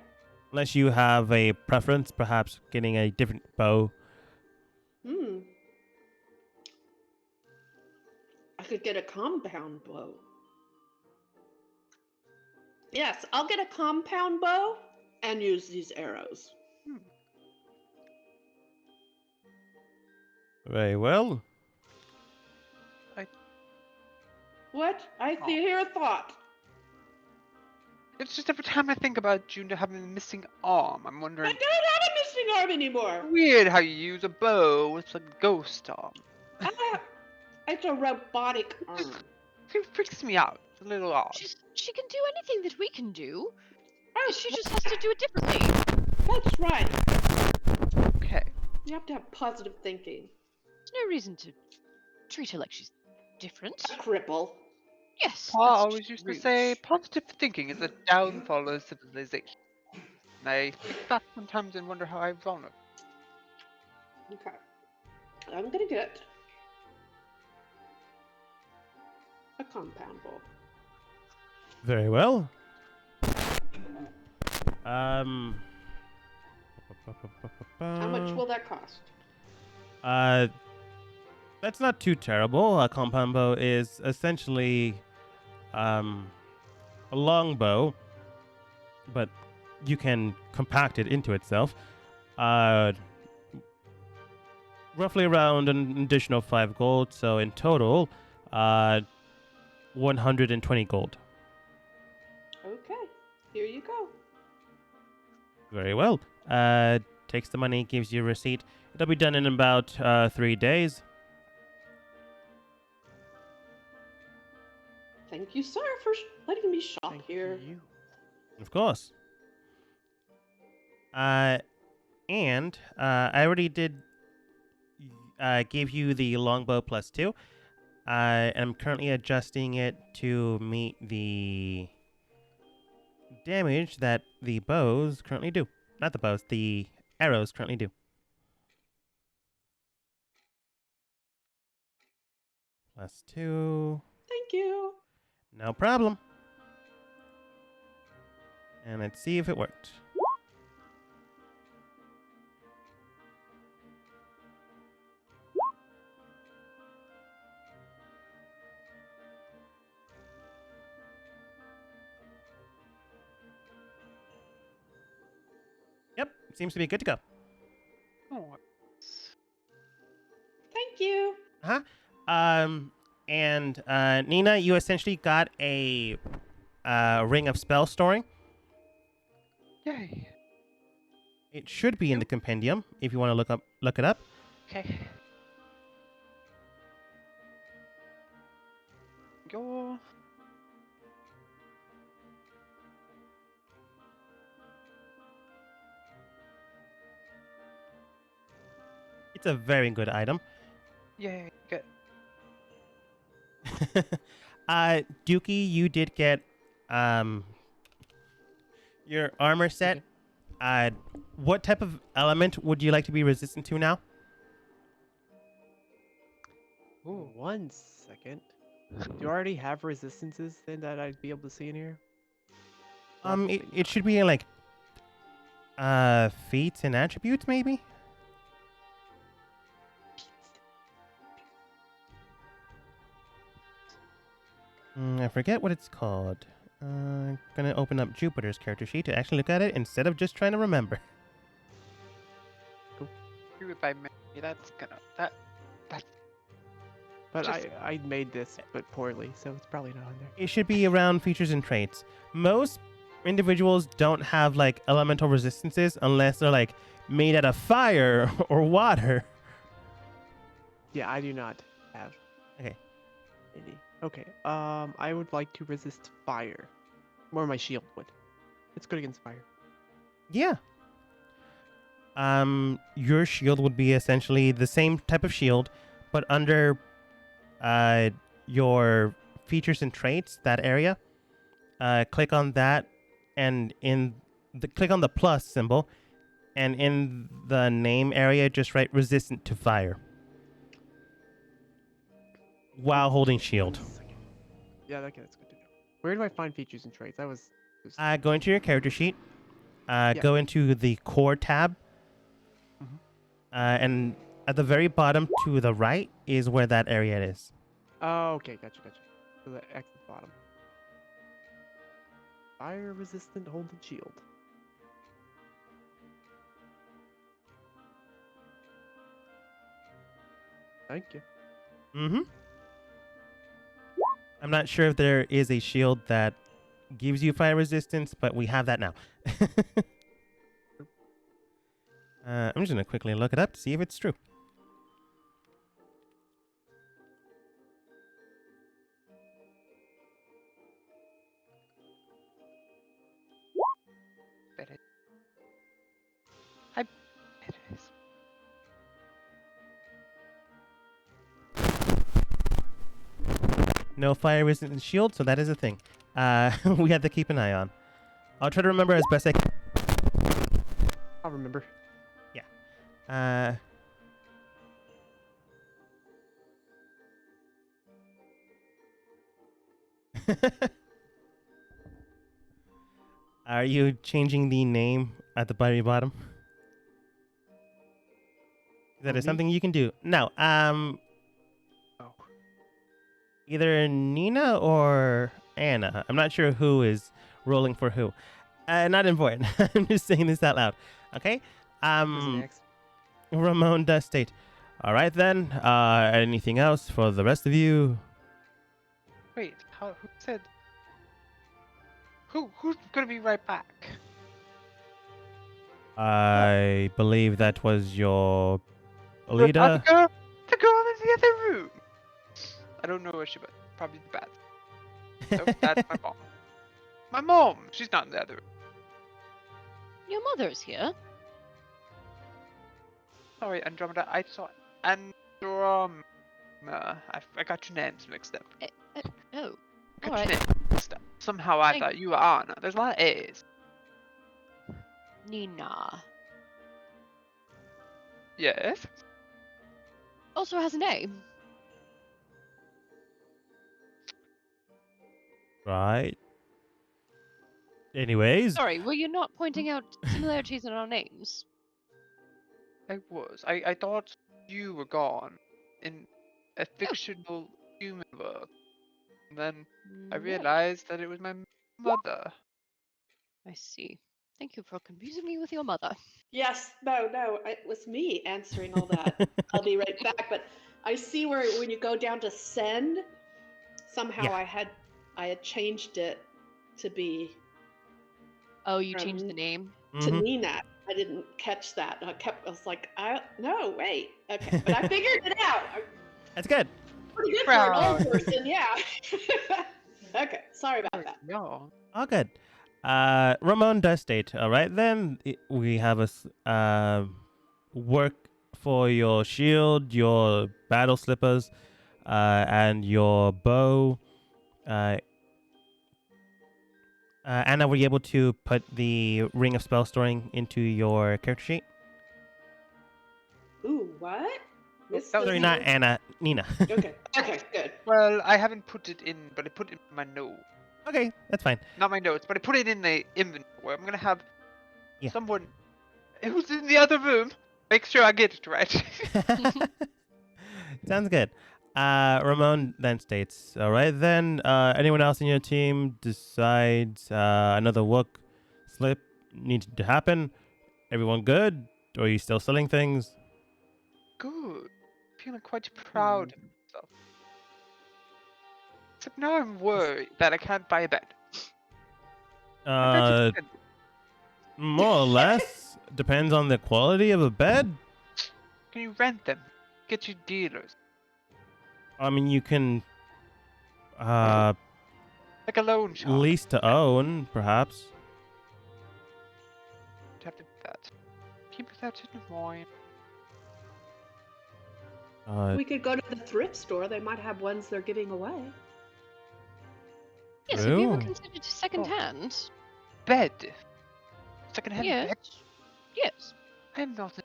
unless you have a preference, perhaps getting a different bow. I could get a compound bow. Yes, I'll get a compound bow and use these arrows. Very well. What? I hear a thought. It's just every time I think about June having a missing arm, I'm I wondering. don't have a missing arm anymore. Weird how you use a bow with a ghost arm. Ah, it's a robotic Just arm. it freaks me out. It's a little odd. She can do anything that we can do. Oh, She just has to do it differently. that's right. Okay. You have to have positive thinking. There's no reason to treat her like she's different. A cripple. Yes, Pa that's always just used to rude. say positive thinking is the downfall of civilization. And I think that sometimes and wonder how ironic. Okay. I'm gonna get a compound bow. Very well. Um. How much will that cost? Uh, that's not too terrible. A compound bow is essentially a long bow, but you can compact it into itself. Roughly around an additional 5 gold, so in total, 120 gold. Okay, here you go. Very well. Takes the money, gives you a receipt. It'll be done in about 3 days. Thank you, sir, for letting me shop Thank here. you. Of course. I already did give you the longbow +2. I am currently adjusting it to meet the damage that the bows currently do. Not the bows, the arrows currently do. +2. Thank you. No problem. And let's see if it worked. Yep, seems to be good to go. Oh, Thank you. Uh-huh. And Nina, you essentially got a ring of spell storing. yay. It should be in the compendium if you want to look it up. Okay. Go. It's a very good item. Yay. Good. Dookie, you did get your armor set. What type of element would you like to be resistant to now? Ooh, 1 second. Do you already have resistances then that I'd be able to see in here? Probably It should be like feats and attributes, maybe. I forget what it's called. Gonna open up Jupiter's character sheet to actually look at it instead of just trying to remember. Agree with by me. That's gonna that's But just- I made this, but poorly, so it's probably not on there. It should be around features and traits. Most individuals don't have like elemental resistances unless they're like made out of fire or water. Yeah, I do not have Okay. any. Okay. I would like to resist fire. Or my shield would. It's good against fire. Yeah. Your shield would be essentially the same type of shield, but under your features and traits, that area, click on that, and click on the plus symbol, and in the name area, just write resistant to fire while holding shield. Yeah, okay, that's good to know. Where do I find features and traits? That was just... Go into your character sheet. Yeah. Go into the core tab. Mhm. And at the very bottom to the right is where that area is. Oh, okay, gotcha. So the X at the bottom. Fire resistant holding shield. Thank you. Mm-hmm. I'm not sure if there is a shield that gives you fire resistance, but we have that now. I'm just gonna quickly look it up to see if it's true. Bet it. I bet it is. No fire resistant shield, so that is a thing. We have to keep an eye on. I'll try to remember as best I can. I'll remember. Uh, Are you changing the name at the very bottom? That is Me? something you can do. No, Oh. either Nina or Anna. I'm not sure who is rolling for who. Not important. I'm just saying this out loud. Okay? There's an X. Ramon does state. All right then. Anything else for the rest of you? Wait, who said? Who's gonna be right back? I believe that was your The leader. girl in the other room. I don't know where she went. Probably the bathroom. So that's my mom. My mom. She's not in the other room. Your mother's here. Sorry, Andromeda. I saw Andromeda. I got your names mixed up. Oh, I got alright. your names mixed up. Somehow I thought you were Anna. There's a lot of A's. Nina. Yes. Also has an A. Right. Anyways. Sorry, were you not pointing out similarities in our names? I was. I thought you were gone in a fictional human world. And then I No. realized that it was my mother. I see. Thank you for confusing me with your mother. Yes, no, it was me answering all that. I'll be right back. But I see where when you go down to send, somehow Yeah. I had changed it to be Oh, you changed the name? to Mhm. Nina. I didn't catch that. I was like, no, wait. Okay, but I figured it out. I'm That's good. pretty good for an old Proud. person, yeah. Okay, sorry about that. No. All good. Ramon does state. All right, then we have work for your shield, your battle slippers, and your bow. Anna, were you able to put the ring of spell storing into your character sheet? Ooh, what? This that was Sorry, doesn't not look- Anna. Nina. Okay, good. Well, I haven't put it in, but I put it in my note. Okay, that's fine. Not my notes, but I put it in the inventory. I'm gonna have Yeah. someone who's in the other room make sure I get it right. Sounds good. Ramon then states, all right, then, anyone else in your team decides another work slip needs to happen? Everyone good? Or are you still selling things? Good. Feeling quite proud of myself. Except now I'm worried that I can't buy a bed. My bed's expensive. More or less. Depends on the quality of a bed. Can you rent them? Get you dealers. I mean, you can Like a loan shark. lease to own, perhaps. Have to do that. Keep that in mind. We could go to the thrift store. They might have ones they're giving away. Yes, have you ever True. considered second hand? Bed. Second-hand Yes. bed. Yes. I'm not an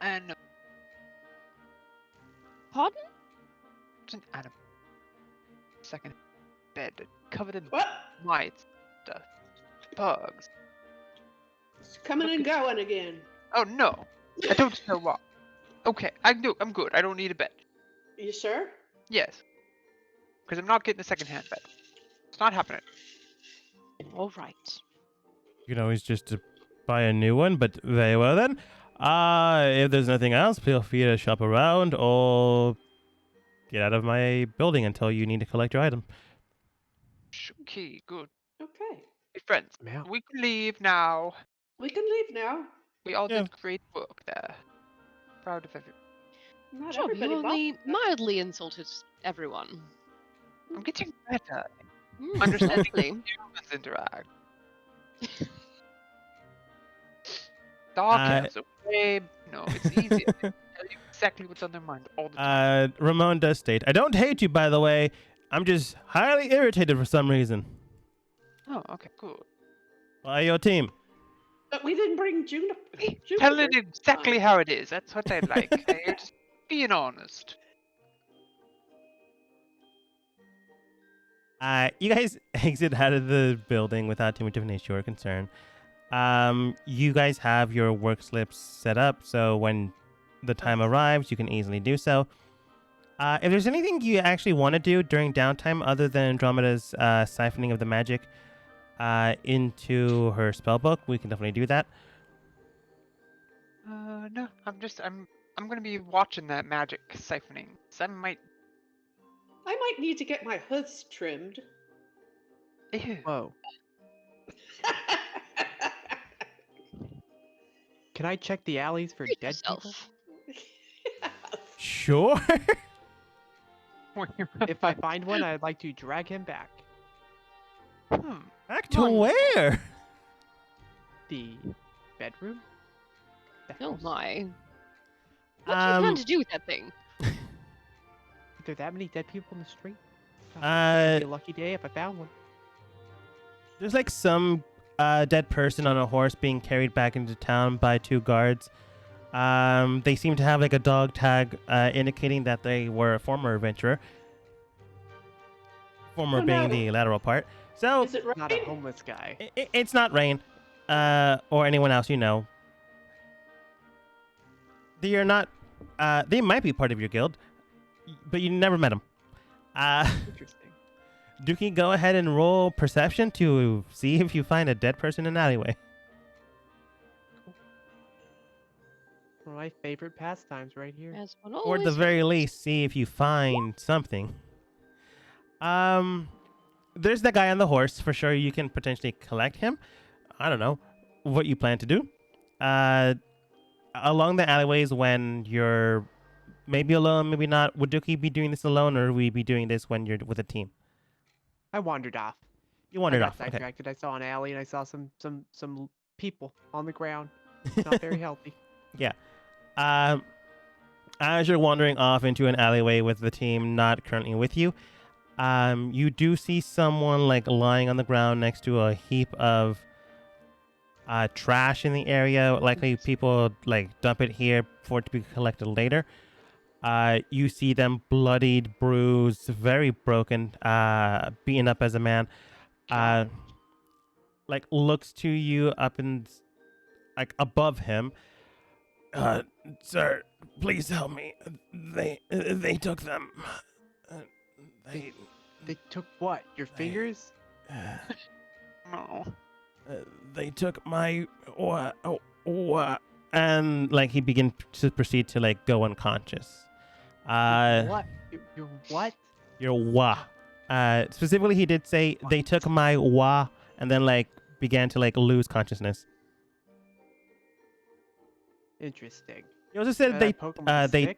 animal. Pardon? An animal. Second bed covered in What? mites, stuff, bugs. It's coming and going again. Oh no, I don't know what. Okay, I'm good. I don't need a bed. You sure? Yes, because I'm not getting a second-hand bed. It's not happening. All right. You can always just buy a new one, but very well then. If there's nothing else, feel free to shop around or get out of my building until you need to collect your item. Okay, good. Okay. Friends, I'm out. we can leave now. We can leave now. We all Yeah. did great work there. Proud of everyone. Not Sure, everybody you only bought- mildly insulted everyone. I'm getting better. Mm, Understanding hopefully. humans interact. Dark elves are way. No, it's easier. They tell you exactly what's on their mind all the time. Ramon does state, I don't hate you, by the way. I'm just highly irritated for some reason. Oh, okay, cool. By your team. But we didn't bring Juniper. Tell it exactly how it is. That's what I like. You're just being honest. You guys exit out of the building without too much of an issue or concern. You guys have your work slips set up, so when the time arrives, you can easily do so. If there's anything you actually want to do during downtime other than Andromeda's siphoning of the magic into her spellbook, we can definitely do that. No, I'm gonna be watching that magic siphoning. So I might. I might need to get my hooves trimmed. Ew. Whoa. Can I check the alleys for Treat dead yourself. people? Sure. If I find one, I'd like to drag him back. Back to Wonderful. where? The bedroom? The Oh house? my. What do you plan to do with that thing? Are there that many dead people in the street? God, it'd be a lucky day if I found one. There's like some dead person on a horse being carried back into town by 2 guards. They seem to have like a dog tag indicating that they were a former adventurer. Former Oh, being no. the lateral part. So Is it right? Not a homeless guy. it's not Rain or anyone else you know. They are not. They might be part of your guild, but you never met them. Interesting. Dookie, go ahead and roll perception to see if you find a dead person in an alleyway. One of my favorite pastimes right here. As one Or at the always very does. least, see if you find something. There's that guy on the horse. For sure, you can potentially collect him. I don't know what you plan to do. Along the alleyways when you're maybe alone, maybe not. Would Dookie be doing this alone, or would we be doing this when you're with a team? I wandered off. You wandered I got off. Okay. sidetracked. I saw an alley and I saw some people on the ground. Not very healthy. As you're wandering off into an alleyway with the team not currently with you, you do see someone like lying on the ground next to a heap of trash in the area. Likely people like dump it here for it to be collected later. You see them bloodied, bruised, very broken, beaten up as a man. Like looks to you up in like above him. Sir, please help me. They took them. They took what? Your fingers? No. They took my what? And like he began to proceed to like go unconscious. What? Your what? Your wa. Specifically, he did say they took my wa, and then like began to like lose consciousness. Interesting. He also said Can I they poke him with a they stick?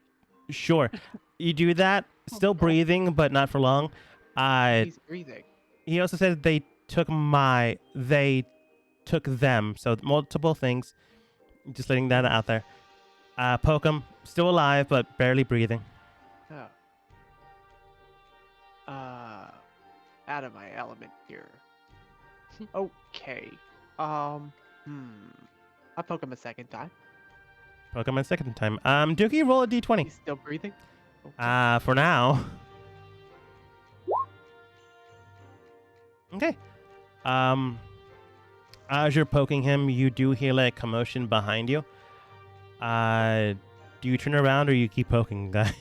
sure. You do that, still breathing, but not for long. He's breathing. He also said they took them, so multiple things. Just letting that out there. Poke him, still alive, but barely breathing. Oh. Out of my element here. Okay. I'll poke him a second time. Poke him a second time. Dookie, roll a d20. He's still breathing. Okay. For now. Okay. As you're poking him, you do hear like commotion behind you. Do you turn around or you keep poking the guy?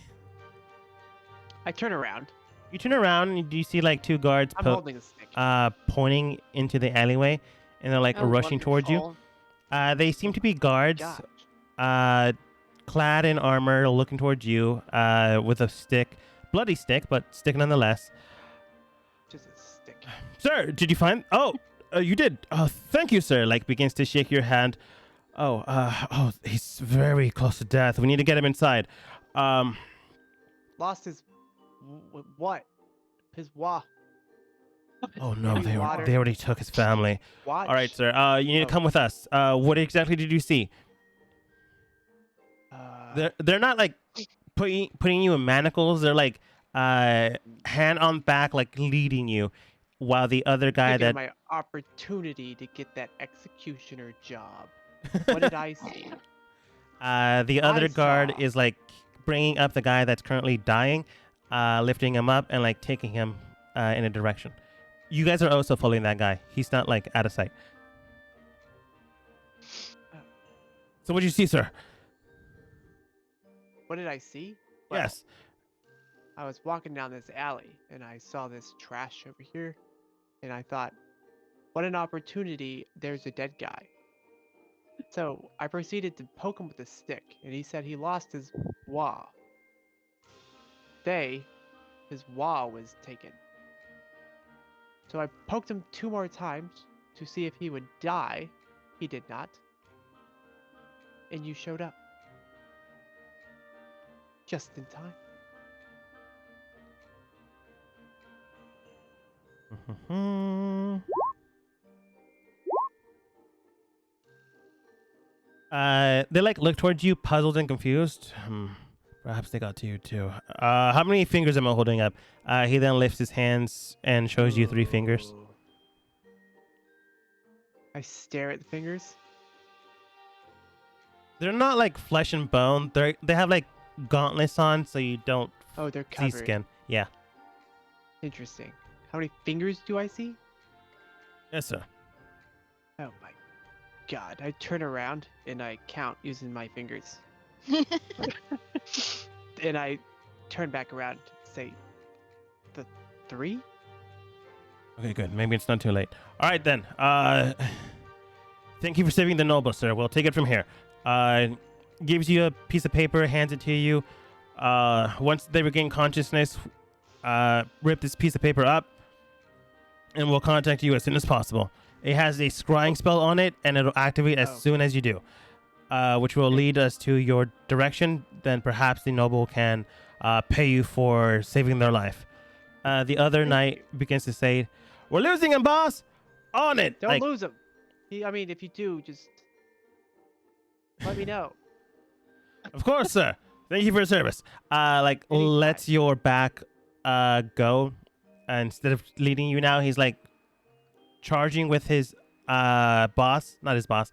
I turn around. You turn around and you see like 2 guards I'm holding a stick. pointing into the alleyway, and they're like Oh, rushing towards you. wonderful. They seem to be guards, Gosh. clad in armor, looking towards you, with a stick, bloody stick, but stick nonetheless. Just a stick. Sir, did you find? Oh, You did. Oh, thank you, sir. Like begins to shake your hand. He's very close to death. We need to get him inside. Lost his what? His wa. Oh no, Maybe water. they already took his family. Watch. All right, sir. You need to Oh. come with us. What exactly did you see? They're not like putting you in manacles. They're like hand on back, like leading you, while the other guy Figured that my opportunity to get that executioner job. What did I see? the other guard saw. is like bringing up the guy that's currently dying, lifting him up and like taking him in a direction. You guys are also following that guy. He's not like out of sight. So what did you see, sir? What did I see? Well, Yes. I was walking down this alley and I saw this trash over here, and I thought, what an opportunity, there's a dead guy. So I proceeded to poke him with a stick, and he said he lost his wa. His wa was taken. So I poked him 2 more times to see if he would die. He did not. And you showed up. Just in time. They like look towards you, puzzled and confused. Perhaps they got to you too. How many fingers am I holding up? He then lifts his hands and shows you 3 fingers. Ooh. I stare at the fingers. They're not like flesh and bone. They have like gauntlets on, so you don't Oh, they're see covered. skin. Yeah. Interesting. How many fingers do I see? Yes, sir. Oh my god. I turn around and I count using my fingers. And I turn back around and say, the 3? Okay, good. Maybe it's not too late. All right then. Thank you for saving the noble, sir. We'll take it from here. Gives you a piece of paper, hands it to you. Once they regain consciousness, rip this piece of paper up, and we'll contact you as soon as possible. It has a scrying spell on it, and it'll activate as soon as you do, which will lead us to your direction. Then perhaps the noble can pay you for saving their life. The other knight begins to say, "We're losing him, boss! On it!" Don't Like, lose him. I mean, if you do, just let me know. of course, sir. Thank you for your service. Like, Anytime. lets your back go. Instead of leading you now, he's like charging with his boss, not his boss,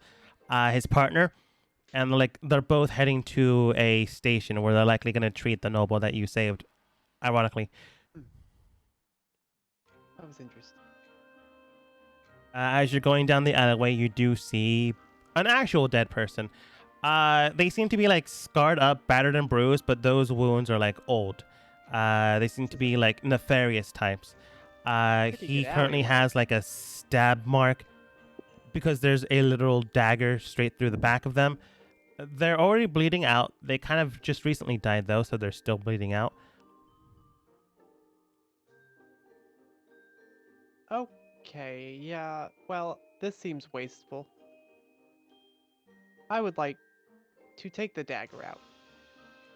his partner. And like they're both heading to a station where they're likely going to treat the noble that you saved, ironically. That was interesting. As you're going down the alleyway, you do see an actual dead person. They seem to be like scarred up, battered and bruised, but those wounds are like old. They seem to be like nefarious types. He get out currently anyway. has like a stab mark because there's a literal dagger straight through the back of them. They're already bleeding out. They kind of just recently died though, so they're still bleeding out. Okay, yeah. Well, this seems wasteful. I would like to take the dagger out.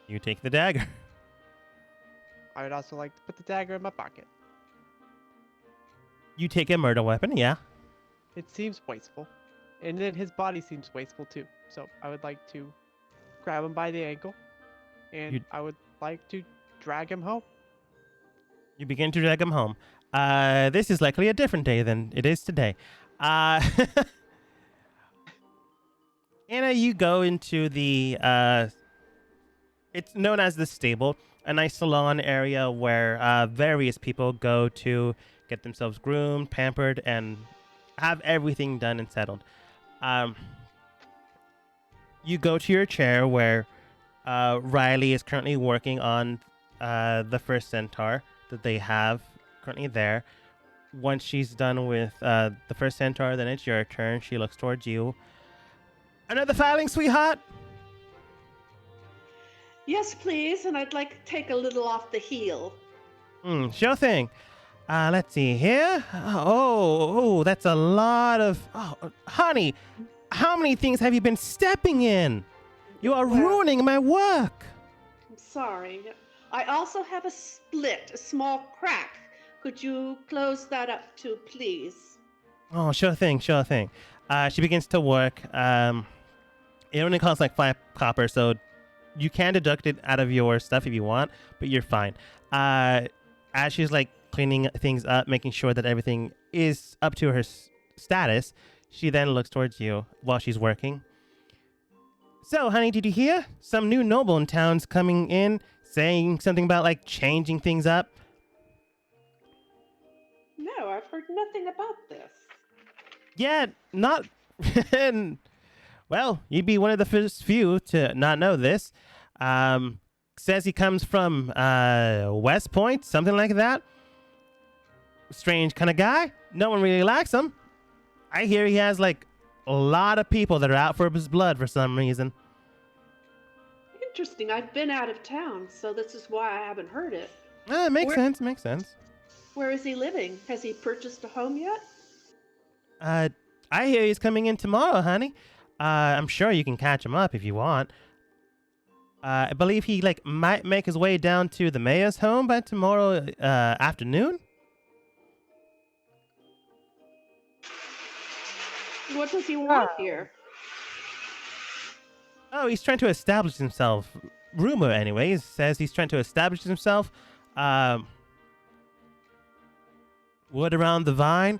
You take the dagger. I would also like to put the dagger in my pocket. You take a murder weapon, yeah. It seems wasteful. And then his body seems wasteful too. So I would like to grab him by the ankle. And You- I would like to drag him home. You begin to drag him home. This is likely a different day than it is today. Anna, you go into the, it's known as the stable, a nice salon area where various people go to get themselves groomed, pampered, and have everything done and settled. You go to your chair where Riley is currently working on the first centaur that they have currently there. Once she's done with the first centaur, then it's your turn. She looks towards you. Another filing, sweetheart? Yes, please, and I'd like to take a little off the heel. Sure thing. Let's see here. Oh, that's a lot of. Oh, honey, how many things have you been stepping in? You are Well, ruining my work. I'm sorry. I also have a split, a small crack. Could you close that up too, please? Oh, sure thing, sure thing. She begins to work. It only costs like 5 copper, so you can deduct it out of your stuff if you want, but you're fine. As she's like cleaning things up, making sure that everything is up to her status, she then looks towards you while she's working. So, honey, did you hear? Some new noble in town's coming in, saying something about like changing things up. No, I've heard nothing about this. Yeah, not. Well, you'd be one of the first few to not know this. Says he comes from West Point, something like that. Strange kind of guy. No one really likes him. I hear he has like a lot of people that are out for his blood for some reason. Interesting. I've been out of town, so this is why I haven't heard it. Makes sense. Makes sense. Where is he living? Has he purchased a home yet? I hear he's coming in tomorrow, honey. I'm sure you can catch him up if you want. I believe he like might make his way down to the mayor's home by tomorrow afternoon. What does he want here? Oh, he's trying to establish himself. Rumor, anyways, says he's trying to establish himself. Word around the vine.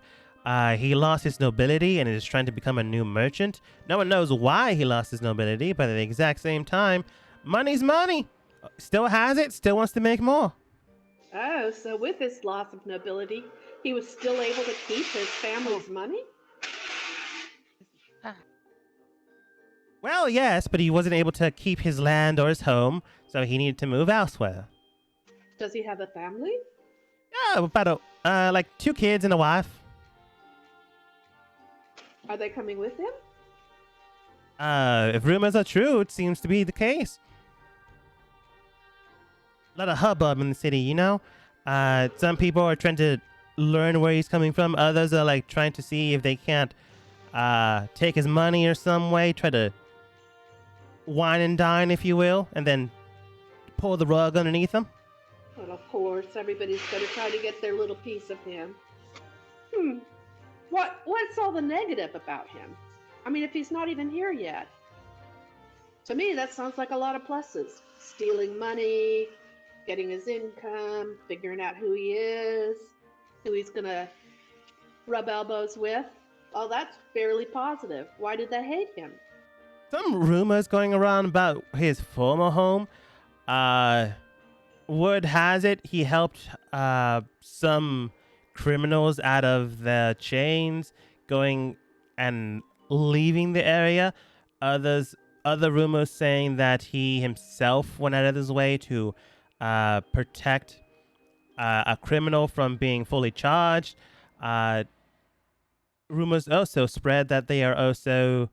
He lost his nobility and is trying to become a new merchant. No one knows why he lost his nobility, but at the exact same time, money's money. Still has it, still wants to make more. Oh, so with his loss of nobility, he was still able to keep his family's money? Well, yes, but he wasn't able to keep his land or his home, so he needed to move elsewhere. Does he have a family? Yeah, about like 2 kids and a wife. Are they coming with him? If rumors are true, it seems to be the case. A lot of hubbub in the city, you know? Some people are trying to learn where he's coming from. Others are like trying to see if they can't take his money or some way, try to wine and dine, if you will, and then pull the rug underneath him. Well, of course, everybody's going to try to get their little piece of him. What's all the negative about him? I mean, if he's not even here yet. To me, that sounds like a lot of pluses. Stealing money, getting his income, figuring out who he is, who he's going to rub elbows with. All that's fairly positive. Why did they hate him? Some rumors going around about his former home. Word has it he helped some criminals out of the chains, going and leaving the area. Other rumors saying that he himself went out of his way to protect a criminal from being fully charged. Rumors also spread that they are also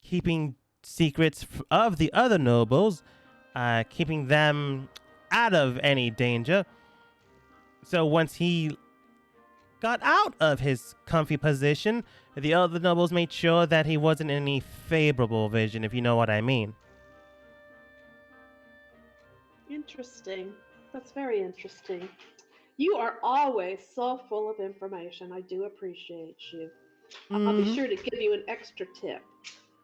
keeping secrets of the other nobles, keeping them out of any danger. So once he got out of his comfy position, the other nobles made sure that he wasn't in any favorable vision, if you know what I mean. Interesting. That's very interesting. You are always so full of information. I do appreciate you. I'll be sure to give you an extra tip.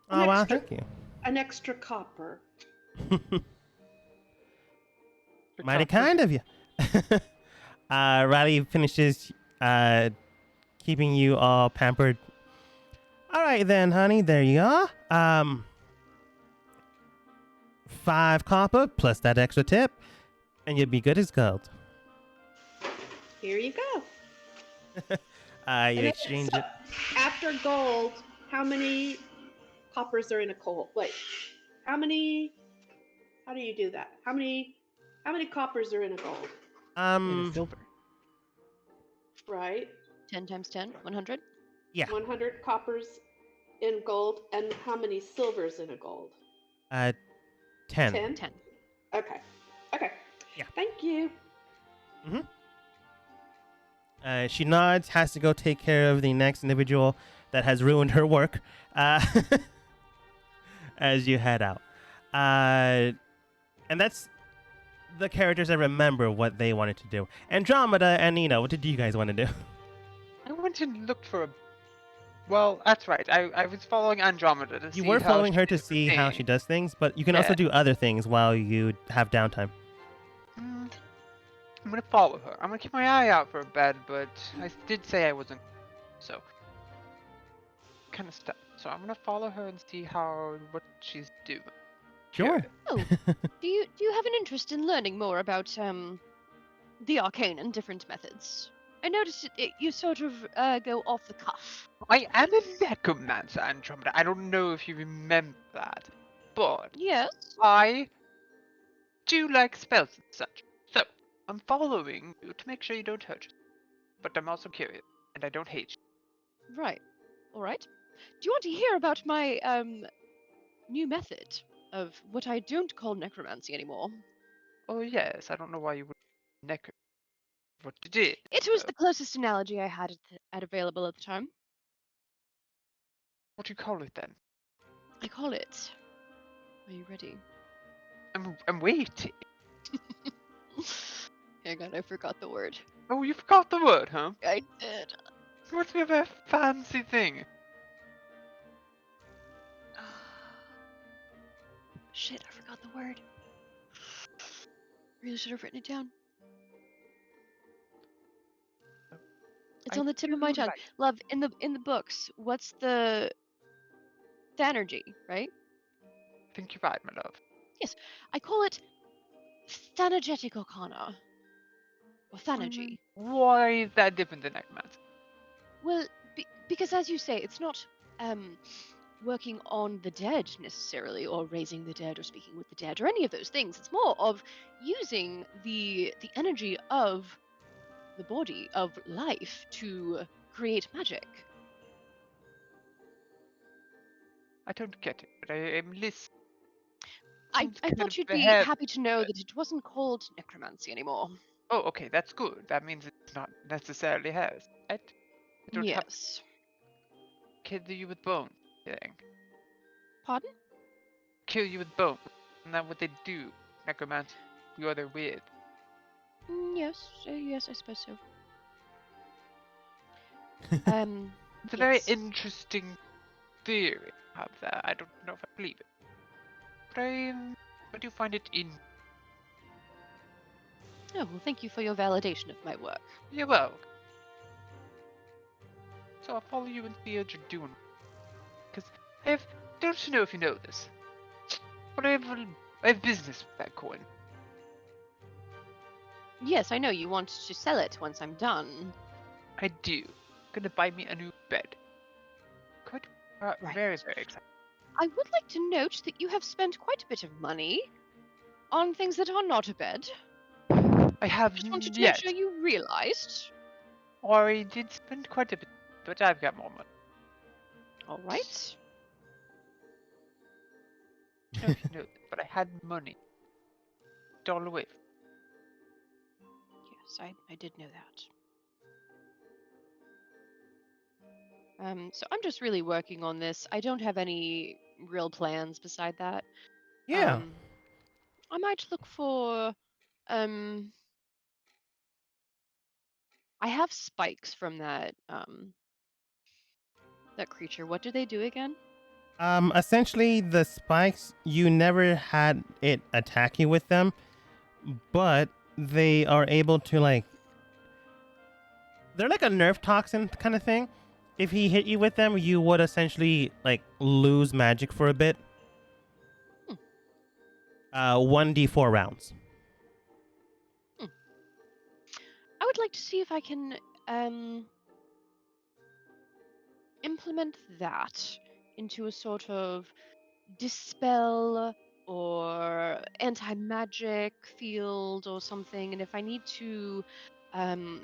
Oh, wow, thank you. An extra copper. Mighty kind of you. Riley finishes keeping you all pampered. All right then, honey, there you are. 5 copper plus that extra tip, and you'll be good as gold. Here you go. You And then, exchange so, it. after gold, how many coppers are in a gold? Wait, how do you do that? How many coppers are in a gold? And a silver. Right? 10 times 10, 100. Yeah. 100 coppers in gold, and how many silvers in a gold? 10. 10? 10. Okay. Yeah. Thank you. She nods, has to go take care of the next individual that has ruined her work as you head out. And that's the characters that remember what they wanted to do. Andromeda and Nina, what did you guys want to do? I went and looked for a. Well, that's right. I was following Andromeda to You see were how following she her to did her see how she thing. does things, but you can also Yeah. do other things while you have downtime. Mm, I'm gonna follow her. I'm gonna keep my eye out for a bed, but I did say I wasn't, so kind of stuck. So I'm gonna follow her and see what she's doing. Sure. Curious. Oh, do you have an interest in learning more about the arcane and different methods? I noticed you sort of go off the cuff. I am a necromancer, Andromeda. I don't know if you remember that, but Yes. I do like spells and such. So I'm following you to make sure you don't hurt yourself. But I'm also curious, and I don't hate you. Right. All right. Do you want to hear about my new method of what I don't call necromancy anymore? Oh yes, I don't know why you would necro. What you did. It was the closest analogy I had at available at the time. What do you call it then? I call it. Are you ready? I'm waiting. Hang on, I forgot the word. Oh, you forgot the word, huh? I did. What's the other fancy thing? Shit, I forgot the word. Really should have written it down. It's I on the tip do of my tongue. like- Love, in the books, what's the Thanergy, right? I think you're right, my love. I call it Thanergetic Arcana. Or Thanergy. Why is that different than necromancy? Well, because as you say, it's not working on the dead necessarily, or raising the dead, or speaking with the dead, or any of those things. It's more of using the energy of the body, of life, to create magic. I don't get it, but I am listening. I Seems I kind thought of you'd be heavy, happy to know but- that it wasn't called necromancy anymore. Oh, okay, that's good. That means it's not necessarily hers, right? I don't have Yes. kill you with bones thing. Pardon? Kill you with bones. Isn't that what they do? Necromancy. You are their weird. Yes. Yes, I suppose so. Um. It's a very yes. interesting theory I have there. I don't know if I believe it. But I do find it in. Oh well, thank you for your validation of my work. You're welcome. So I'll follow you and see what you're doing. Because don't you know if you know this, but I have business with that coin. Yes, I know you want to sell it once I'm done. I do. Gonna buy me a new bed. Quite, Right. very, very excited. I would like to note that you have spent quite a bit of money on things that are not a bed. I have Just wanted to make yet, sure you realized. or I did spend quite a bit, but I've got more money. All right. I don't know if you know this, but I had money. All away. Yes, I did know that. So I'm just really working on this. I don't have any real plans beside that. Yeah. I might look for I have spikes from that creature. What do they do again? Essentially, the spikes, you never had it attack you with them, but they are able to, like, they're like a nerf toxin kind of thing. If he hit you with them, you would essentially, like, lose magic for a bit. 1d4 rounds. I would like to see if I can implement that into a sort of dispel or anti-magic field or something, and if I need to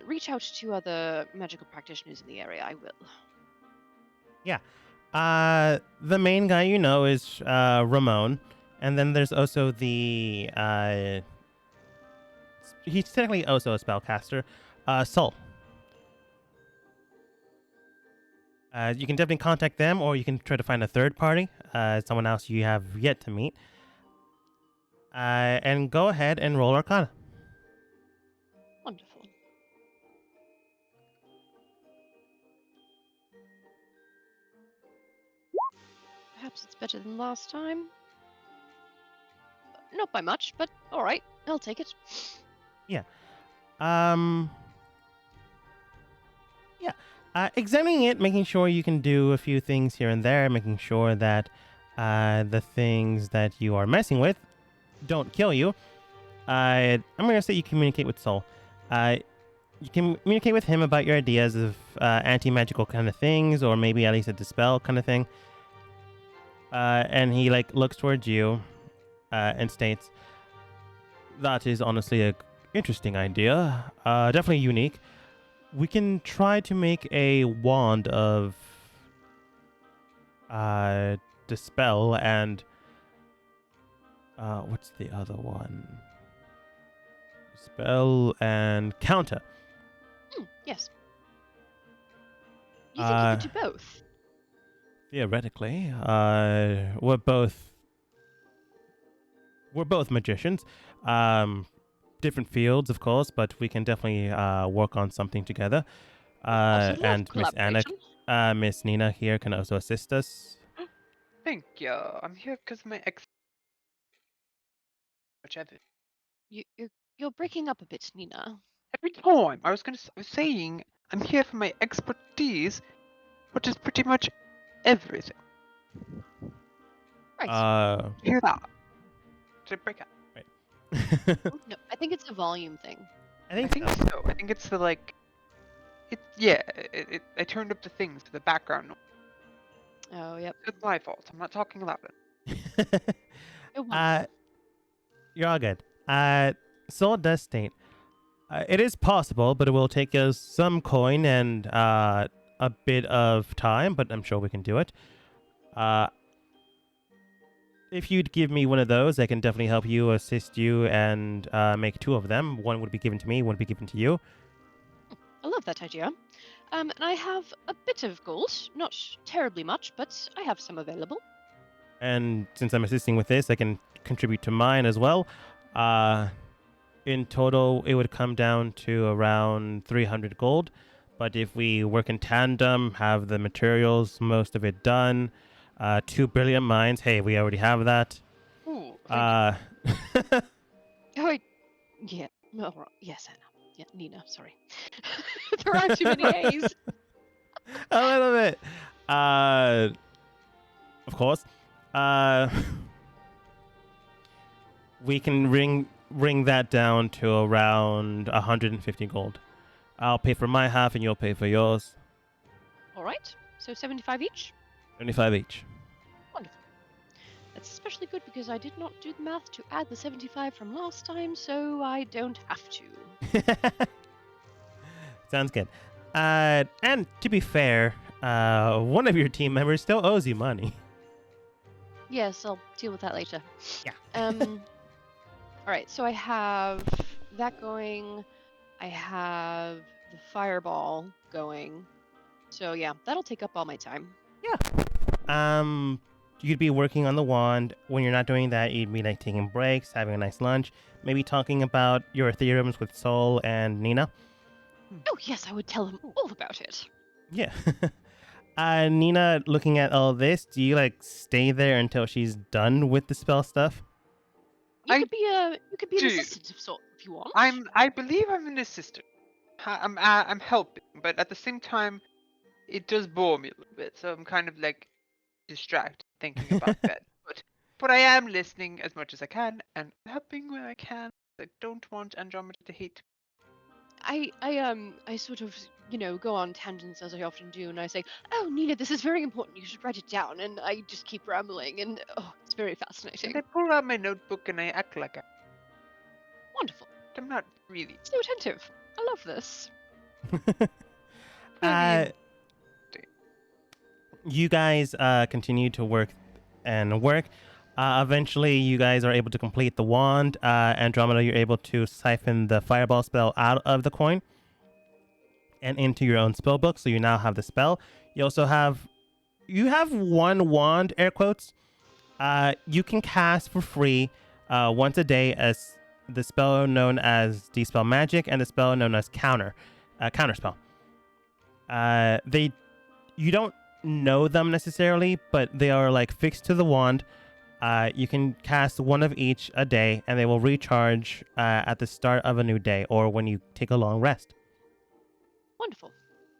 reach out to other magical practitioners in the area, I will. Yeah. The main guy you know is Ramon, and then there's also the he's technically also a spellcaster, Sol. You can definitely contact them, or you can try to find a third party, someone else you have yet to meet. And go ahead and roll Arcana. Wonderful. Perhaps it's better than last time. Not by much, but all right. I'll take it. Um, yeah. Examining it, making sure you can do a few things here and there, making sure that the things that you are messing with don't kill you. I'm going to say you communicate with Soul. You can communicate with him about your ideas of anti-magical kind of things, or maybe at least a dispel kind of thing. And he looks towards you and states, "That is honestly a interesting idea. Definitely unique. We can try to make a wand of dispel and what's the other one? Dispel and counter. Yes. You think you Uh, could do both? Theoretically, we're both magicians. Different fields, of course, but we can definitely work on something together. Absolutely love And Miss Anna, collaboration. Miss Nina here can also assist us. Thank you. I'm here because my ex. Whichever. You're breaking up a bit, Nina. Every time I was saying I'm here for my expertise, which is pretty much everything. Right. Hear that? Should I break out? No, I think it's a volume thing. I I think think so. so. I think it's the like. I turned up the things, the background noise. Oh, yep. It's my fault. I'm not talking loud. You're wonderful. You're all good. Soul does state, it is possible, but it will take us some coin and a bit of time, but I'm sure we can do it. If you'd give me one of those, I can definitely help you, assist you, and make two of them. One would be given to me, one would be given to you. I love that idea. And I have a bit of gold, not terribly much, but I have some available. And since I'm assisting with this, I can contribute to mine as well. In total, it would come down to around 300 gold. But if we work in tandem, have the materials, most of it done, 2 brilliant minds. Hey, we already have that. Ooh, Oh, yeah. No, yes, Anna. Yeah, Nina. Sorry. There are too many A's. A little bit. Of course. We can ring that down to around 150 gold. I'll pay for my half and you'll pay for yours. All right. So 75 each. 25 each. Wonderful. That's especially good because I did not do the math to add the 75 from last time, so I don't have to. Sounds good. And to be fair, one of your team members still owes you money. Yes, I'll deal with that later. Yeah. All right, so I have that going. I have the fireball going. So yeah, that'll take up all my time. You'd be working on the wand. When you're not doing that, you'd be taking breaks, having a nice lunch, maybe talking about your theorems with Sol and Nina. Oh yes, I would tell them all about it. Yeah. Nina, looking at all this, do you stay there until she's done with the spell stuff? You I could be an do. assistant of sort if you want. I believe I'm an assistant. I'm helping, but at the same time, it does bore me a little bit. So I'm kind of distracted, thinking about that. But I am listening as much as I can and helping where I can. I don't want Andromeda to hate. I sort of go on tangents as I often do, and I say, "Oh, Nina, this is very important. You should write it down." And I just keep rambling, and oh, it's very fascinating. And I pull out my notebook and I act like Wonderful. I'm not really. So attentive. I love this. You guys continue to work and work. Eventually, you guys are able to complete the wand. Andromeda, you're able to siphon the fireball spell out of the coin. and into your own spell book. So you now have the spell. You also have one wand, air quotes. You can cast for free once a day as the spell known as Dispel Magic and the spell known as Counterspell. You don't know them necessarily, but they are like fixed to the wand. You can cast one of each a day, and they will recharge at the start of a new day or when you take a long rest. Wonderful.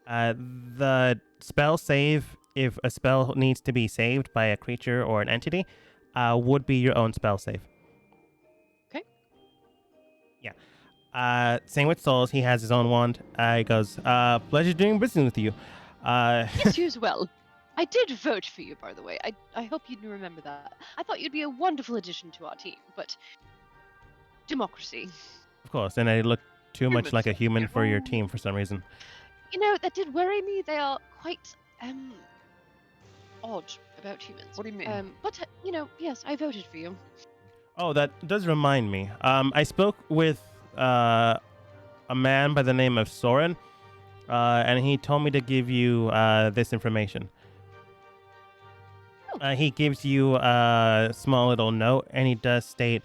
The spell save, if a spell needs to be saved by a creature or an entity, would be your own spell save. Okay. Yeah. Same with Souls. He has his own wand. He goes, pleasure doing business with you. Yes, you as well. I did vote for you, by the way. I hope you remember that. I thought you'd be a wonderful addition to our team, but democracy. Of course, and I look too much Humans like a don't human get for your along. team for some reason. You know, that did worry me. They are quite odd about humans. What do you mean? But you know, yes, I voted for you. Oh, that does remind me. I spoke with a man by the name of Soren, and he told me to give you this information. He gives you a small little note, and he does state,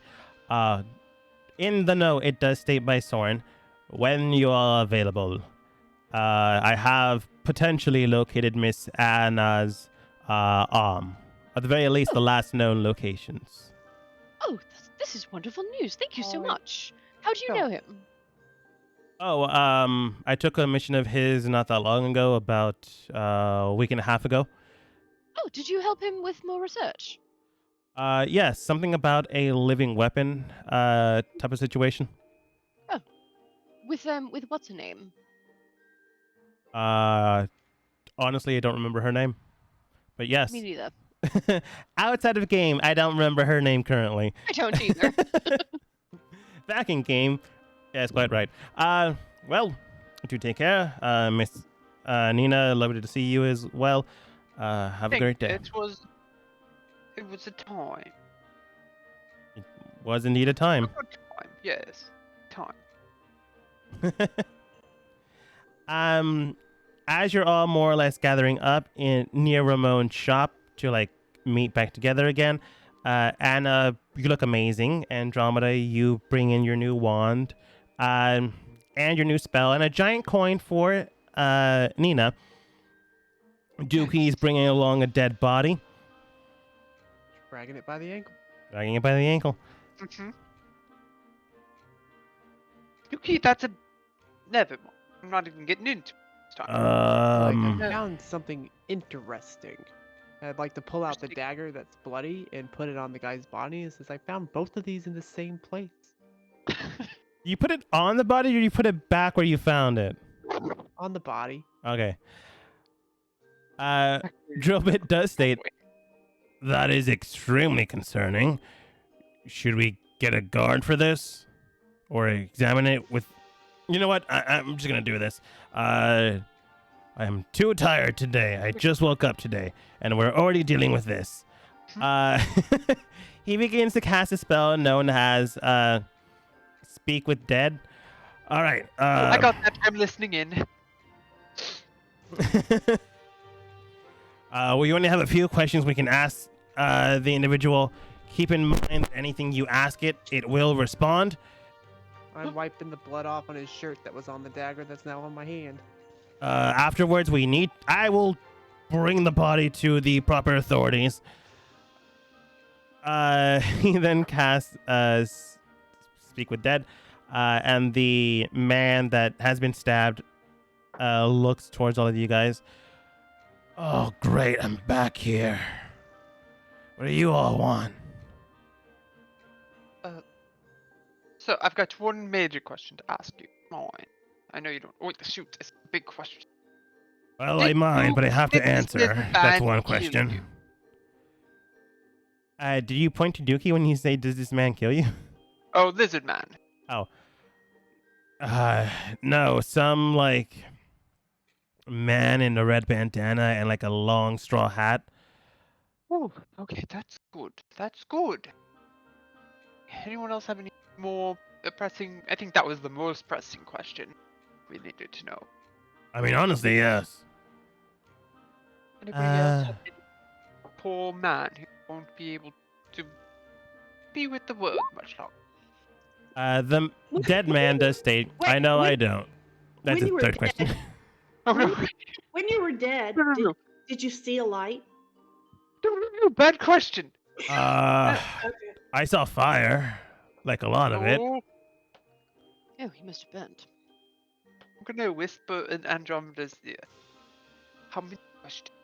in the note, it does state by Soren, when you are available. I have potentially located Miss Anna's arm. At the very least, the last known locations. Oh, this is wonderful news. Thank you so Oh, much. How do you no. know him? Oh, I took a mission of his not that long ago, about a week and a half ago. Oh, did you help him with more research? Yes, something about a living weapon type of situation. With what's her name? Honestly, I don't remember her name, but yes. Me neither. Outside of game, I don't remember her name currently. I don't either. Back in game, yeah, that's quite right. Well, do take care, Miss Nina. Lovely to see you as well. Have a great day. It was a time. Was indeed a A time. good time. Yes. Time. As you're all more or less gathering up near Ramon's shop to like meet back together again, Anna, you look amazing. Andromeda, you bring in your new wand, and your new spell, and a giant coin for Nina. Dookie's bringing along a dead body, Dragging it by the ankle. dragging it by the ankle. Mm-hmm. Yuki, that's a. Never mind. I'm not even getting into it this time. Like, I found something interesting. I'd like to pull out the Interesting. dagger that's bloody and put it on the guy's body. It says I found both of these in the same place. You put it on the body, or you put it back where you found it? On the body. Okay. Drillbit does state that is extremely concerning. Should we get a guard for this, or examine it with? You know what? I'm just gonna do this. I am too tired today. I just woke up today, and we're already dealing with this. He begins to cast a spell known as Speak with Dead. All right. I got that. I'm listening in. We only have a few questions we can ask the individual. Keep in mind that anything you ask it, it will respond. I'm wiping the blood off on his shirt that was on the dagger that's now on my hand. Afterwards, I will bring the body to the proper authorities. He then casts Speak with Dead, and the man that has been stabbed looks towards all of you guys. Oh, great, I'm back here. What do you all want? So I've got one major question to ask you. Mine. I know you don't. Wait, shoot, it's a big question. Well, Did I mind, you- but I have to did this answer. man That's one kill question. you? Did you point to Dookie when you say, does this man kill you? Oh, lizard man. No, some, like, man in a red bandana and, like, a long straw hat. Oh, okay, that's good. That's good. Anyone else have any more pressing? I think that was the most pressing question we needed to know. I mean, honestly, yes. Anybody else Uh, have any poor man who won't be able to be with the world much longer? The dead When man you does state, wait, I know when, I don't. That's when his you were third question. dead, Oh no, when, when you were dead, no, no, no, did you see a light? no, no, no, bad question. uh, Okay. I saw fire. Like a lot of it. No, Oh, he must have burnt. I'm gonna whisper in Andromeda's ear. How many questions?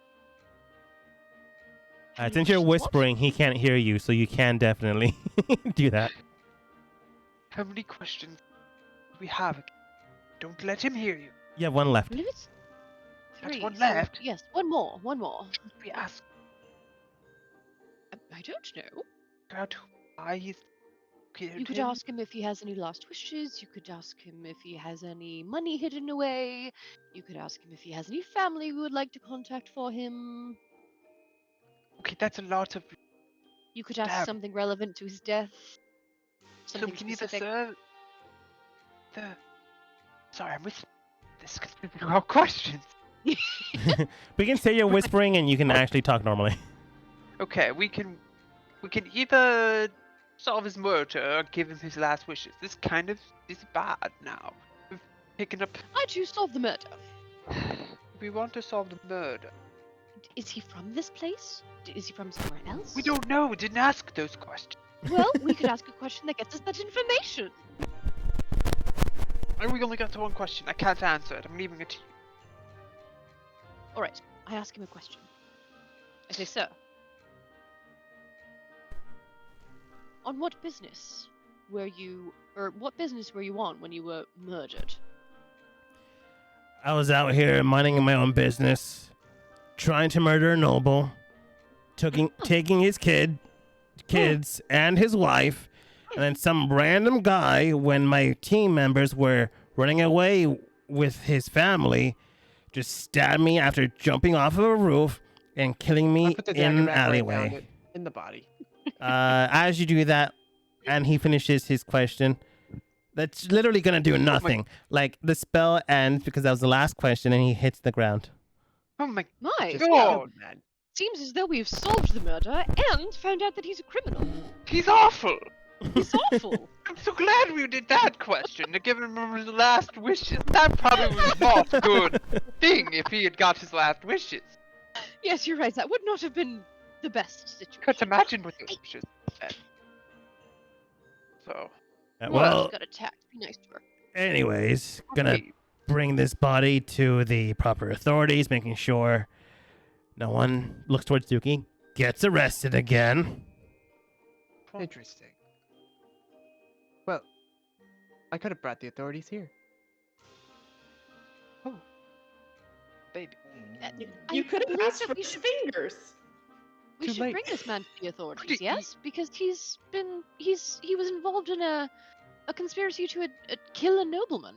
How many Since you're questions? What? whispering, he can't hear you, so you can definitely do that. How many questions do we have? Don't let him hear you. You have one I left. believe it's That's 3. one so left. yes, one more. One more. We ask I don't know. about why he's killed You could him. ask him if he has any last wishes. You could ask him if he has any money hidden away. You could ask him if he has any family we would like to contact for him. Okay, that's a lot of. You could ask Damn. something relevant to his death. So Something we can either specific. serve the. Sorry, I'm whispering. This could be our questions. We can say you're whispering and you can actually talk normally. Okay, we can either solve his murder or give him his last wishes. This kind of is bad now. We've taken up. I choose solve the murder. We want to solve the murder. Is he from this place? Is he from somewhere else? We don't know. We didn't ask those questions. Well, we could ask a question that gets us that information. And we only got to one question. I can't answer it. I'm leaving it to you. All right, I ask him a question. I say, sir, on what business were you, or what business were you on when you were murdered? I was out here minding my own business, trying to murder a noble, taking his kids and his wife, and then some random guy, when my team members were running away with his family, just stabbed me after jumping off of a roof and killing I me put the in dagger an back right alleyway. down in the body. As you do that, and he finishes his question, that's literally gonna do nothing. Like the spell ends because that was the last question, and he hits the ground. Oh my My Just God. killed the man. seems as though we've solved the murder and found out that he's a criminal. He's awful! He's awful. I'm so glad we did that question to give him his last wishes. That probably was not a good thing if he had got his last wishes. Yes, you're right. That would not have been the best situation. Can't imagine what those wishes said. So, Well, she got attacked. Be nice to her. anyways, gonna okay. bring this body to the proper authorities, making sure no one looks towards Dookie, gets arrested again. Interesting. Well, I could have brought the authorities here. Baby. You I could have believe asked that for we his should- fingers. We Too should late. bring this man to the authorities, Pretty- yes? Because he was involved in a conspiracy to kill a nobleman.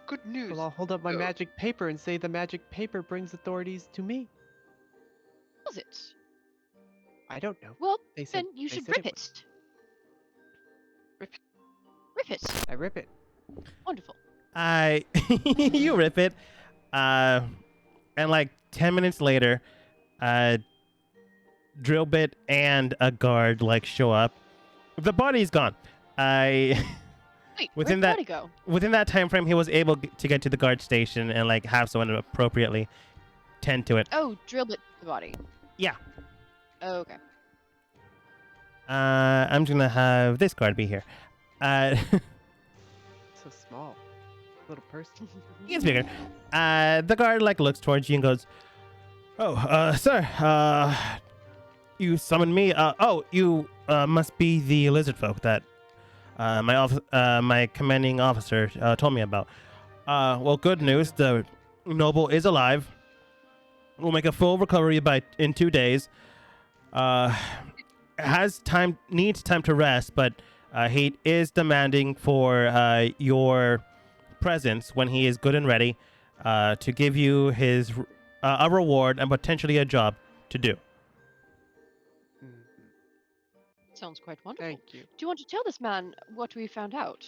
Good news. Well, I'll hold up my though. magic paper and say the magic paper brings authorities to me. Was it? I don't know. Well, They said, then you they should said rip was. it. Rip it. Rip it. I rip it. Wonderful. You rip it, and like 10 minutes later, drill bit and a guard like show up. The body's gone. Wait, Within where'd that- the body go? Within that time frame, he was able to get to the guard station and like have someone appropriately tend to it. Oh, drill bit the body. Yeah. Oh, okay. I'm just gonna have this guard be here. So small. Little person. He gets bigger. The guard like looks towards you and goes, "Oh, sir, you summoned me. You must be the lizard folk that my commanding officer told me about. Well, good news. The noble is alive. We'll make a full recovery in 2 days. Needs time to rest, but he is demanding for your presence when he is good and ready to give you his a reward and potentially a job to do." Mhm. Sounds quite wonderful. Thank you. Do you want to tell this man what we found out?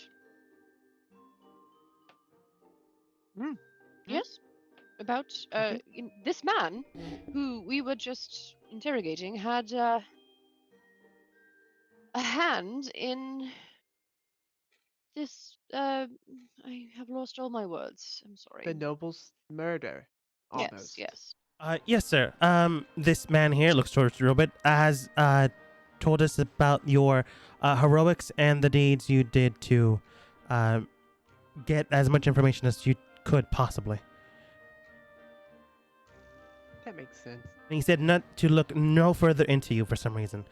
Hmm. Yes? about Okay. this man who we were just interrogating had a hand in this. I have lost all my words. I'm sorry. The noble's murder, Yes, almost. yes. Yes, sir. This man here looks towards Robert has told us about your heroics and the deeds you did to uh, get as much information as you could possibly. That makes sense. And he said not to look no further into you for some reason.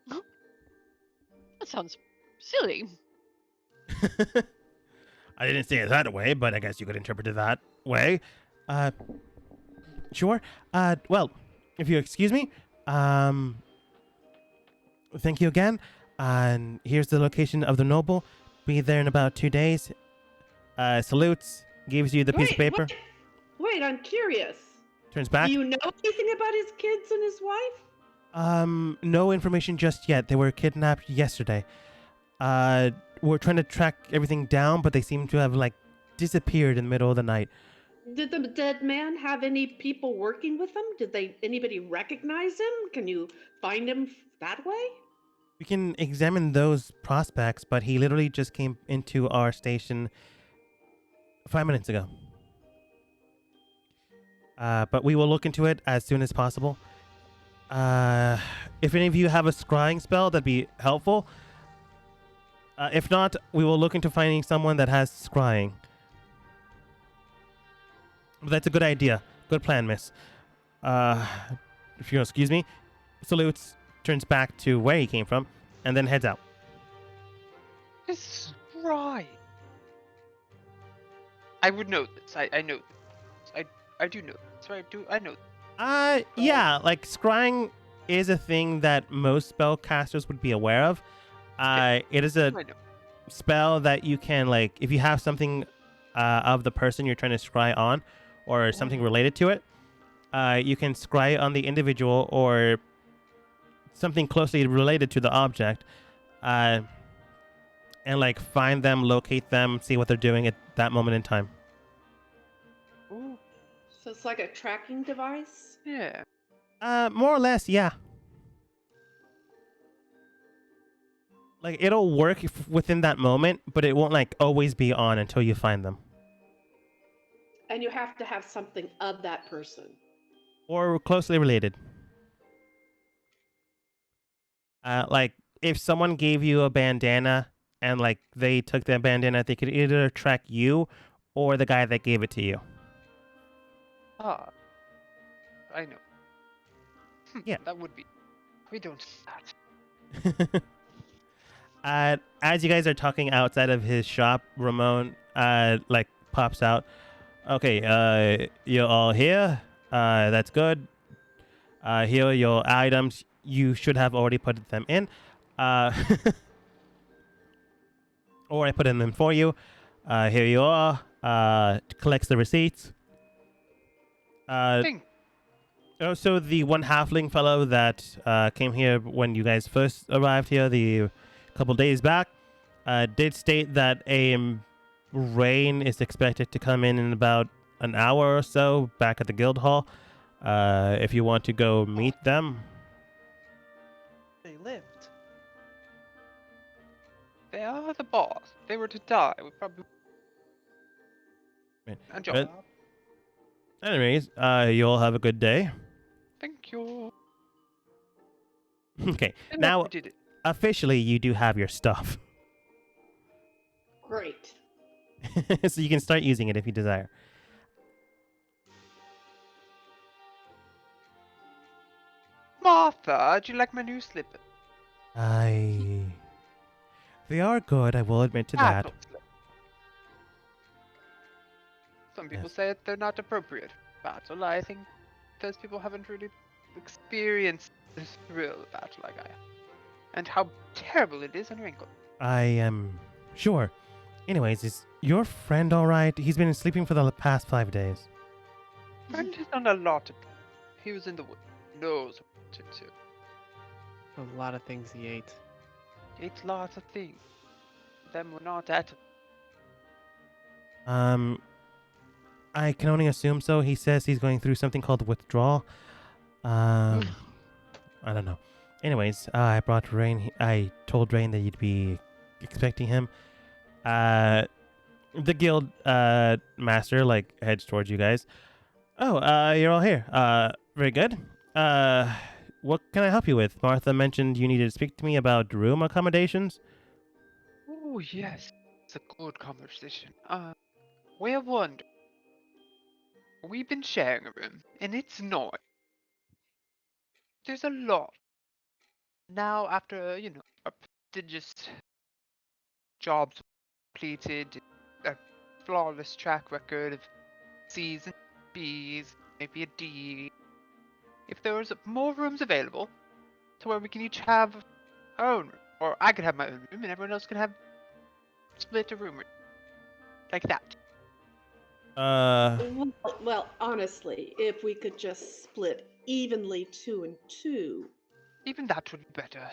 That sounds silly. I didn't say it that way, but I guess you could interpret it that way. Uh, sure. Well, if you excuse me, thank you again. And here's the location of the noble. Be there in about 2 days. Salutes. Gives you the piece of paper. Wait, I'm curious. Turns Do back. you know anything about his kids and his wife? No information just yet. They were kidnapped yesterday. We're trying to track everything down, but they seem to have like disappeared in the middle of the night. Did the dead man have any people working with him? Did anybody recognize him? Can you find him that way? We can examine those prospects, but he literally just came into our station 5 minutes ago. But we will look into it as soon as possible. If any of you have a scrying spell, that'd be helpful. If not, we will look into finding someone that has scrying. But that's a good idea. Good plan, miss. If you'll excuse me, salutes, turns back to where he came from, and then heads out. This is right. I would know this. I know this. I do know this. I know. Yeah, like scrying is a thing that most spellcasters would be aware of. It is a I know. spell that you can, like, if you have something of the person you're trying to scry on, or something related to it, you can scry on the individual or something closely related to the object, and like find them, locate them, see what they're doing at that moment in time. Ooh, So it's like a tracking device? yeah. More or less, yeah. Like, it'll work within that moment, but it won't like always be on until you find them. And you have to have something of that person. Or closely related. Like, if someone gave you a bandana and like they took that bandana, they could either track you or the guy that gave it to you. Ah, I know. Yeah. That would be. We don't do that. As you guys are talking outside of his shop, Ramon like pops out. Okay, you're all here. That's good. Here are your items. You should have already put them in. Or I put in them for you. Here you are. Collects the receipts. Think. Also, the one halfling fellow that came here when you guys first arrived here, the couple days back, did state that a rain is expected to come in about an hour or so back at the guild hall. If you want to go meet them. They lived. They are the boss. If they were to die, we probably. Right. And But- job. Anyways, you all have a good day. Thank you. Okay, And now we did it. officially you do have your stuff. Great. So you can start using it if you desire. Martha, do you like my new slippers? They are good, I will admit to that. Battle slippers. Some people Yes. say that they're not appropriate. Battle, I think those people haven't really experienced the thrill of battle like I have. And how terrible it is on your ankle. I am sure. Anyways, is your friend alright? He's been sleeping for the past 5 days. Friend has done a lot of. He was in the woods. Knows what to do. A lot of things he ate. Ate lots of things. Them were not at. I can only assume so. He says he's going through something called withdrawal. I don't know. Anyways, I brought Rain. I told Rain that you'd be expecting him. The guild master like heads towards you guys. Oh, you're all here. Very good. What can I help you with? Martha mentioned you needed to speak to me about room accommodations. Oh yes, it's a good conversation. We have wondered. We've been sharing a room, and it's not. There's a lot. Now, after a prestigious jobs completed, a flawless track record of C's and B's, maybe a D. If there was more rooms available, to where we can each have our own room, or I could have my own room, and everyone else can have split a room like that. Well, honestly, if we could just split evenly 2 and 2. Even that would be better.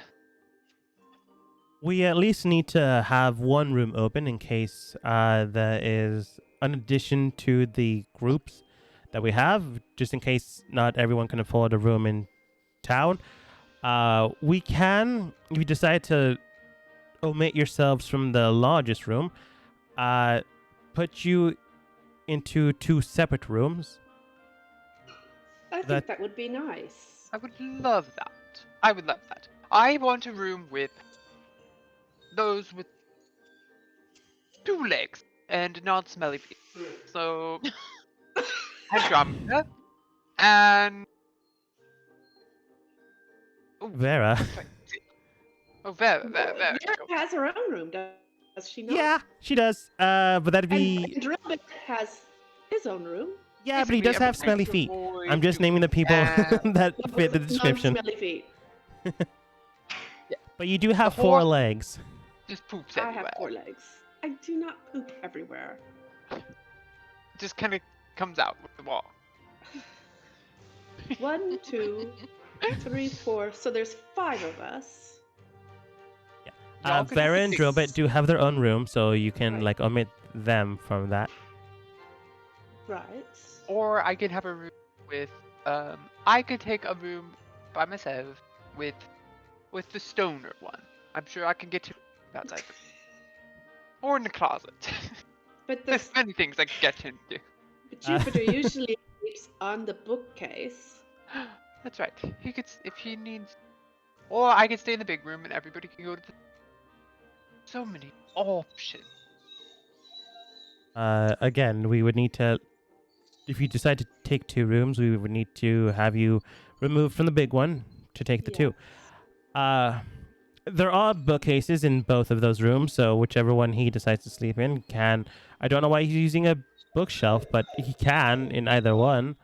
We at least need to have one room open in case there is an addition to the groups that we have, just in case not everyone can afford a room in town. We can, if you decide to omit yourselves from the largest room, put you into 2 separate rooms. I think that would be nice. I would love that. I would love that. I want a room with those with 2 legs and not smelly feet. So, Andromeda and Vera. Vera. Vera has her own room, does she not? Yeah, she does. But that'd be. And Drummond has his own room. Yeah, but he does have smelly feet. I'm just naming the people that fit the description. Smelly feet. But you do have 4 legs. Just poops I everywhere. have 4 legs. I do not poop everywhere. Just kind of comes out with the wall. 1, 2, 3, 4. So there's 5 of us. Y'all can Vera have and 6. Drobit do have their own room, so you can Right. like omit them from that. Right. Or I could have a room with I could take a room by myself with the stoner one. I'm sure I can get to that type of. Or in the closet. But There's many things I can get into. Jupiter usually sleeps on the bookcase. That's right. He could if he needs. Or I could stay in the big room and everybody can go to the. So many options. Again, we would need to. If you decide to take 2 rooms, we would need to have you removed from the big one to take the 2. There are bookcases in both of those rooms, so whichever one he decides to sleep in can. I don't know why he's using a bookshelf, but he can in either one.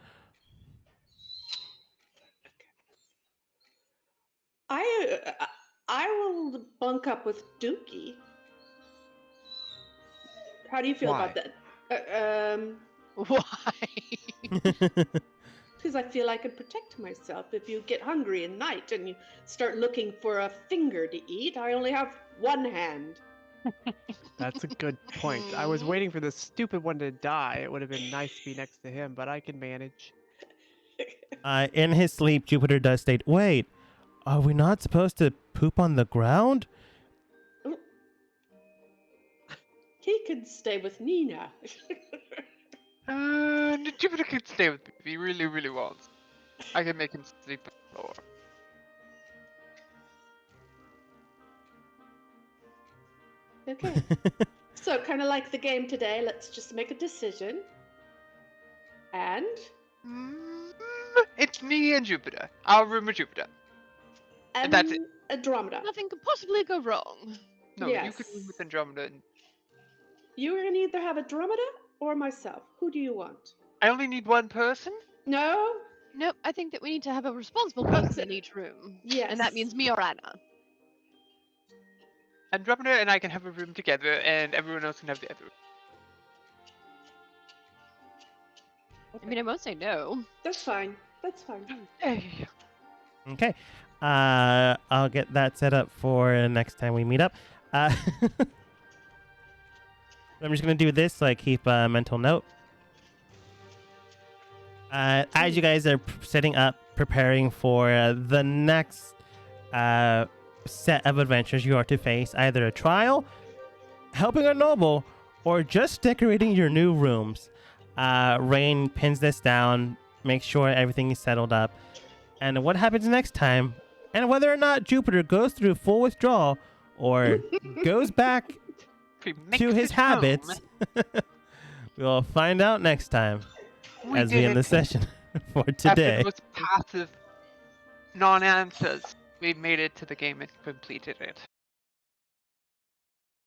I will bunk up with Dookie. How do you feel about that? Why? Because I feel I can protect myself. If you get hungry at night and you start looking for a finger to eat, I only have 1 hand. That's a good point. I was waiting for this stupid one to die. It would have been nice to be next to him, but I can manage. In his sleep, Jupiter does state, "Wait, are we not supposed to poop on the ground?" He could stay with Nina. Jupiter can stay with me if he really, really wants. I can make him sleep on the floor. Okay. So, kind of like the game today, let's just make a decision. And It's me and Jupiter. Our room with Jupiter. And that's it. Andromeda. Nothing could possibly go wrong. No, you Yes. could room with Andromeda. And You can either have Andromeda or myself. Who do you want? I only need 1 person? No? Nope, I think that we need to have a responsible person in each room. Yes. And that means me or Anna. Andromeda and I can have a room together, and everyone else can have the other room. I mean, I won't say no. That's fine. That's fine. Hey. Okay. I'll get that set up for next time we meet up. I'm just gonna do this so I keep a mental note. As you guys are setting up, preparing for the next set of adventures you are to face, either a trial, helping a noble, or just decorating your new rooms. Rain pins this down, makes sure everything is settled up, and what happens next time, and whether or not Jupiter goes through full withdrawal or goes back If we to make his it home, habits, we'll find out next time we as did we end the it. session for After today. those passive non-answers, we made it to the game and completed it.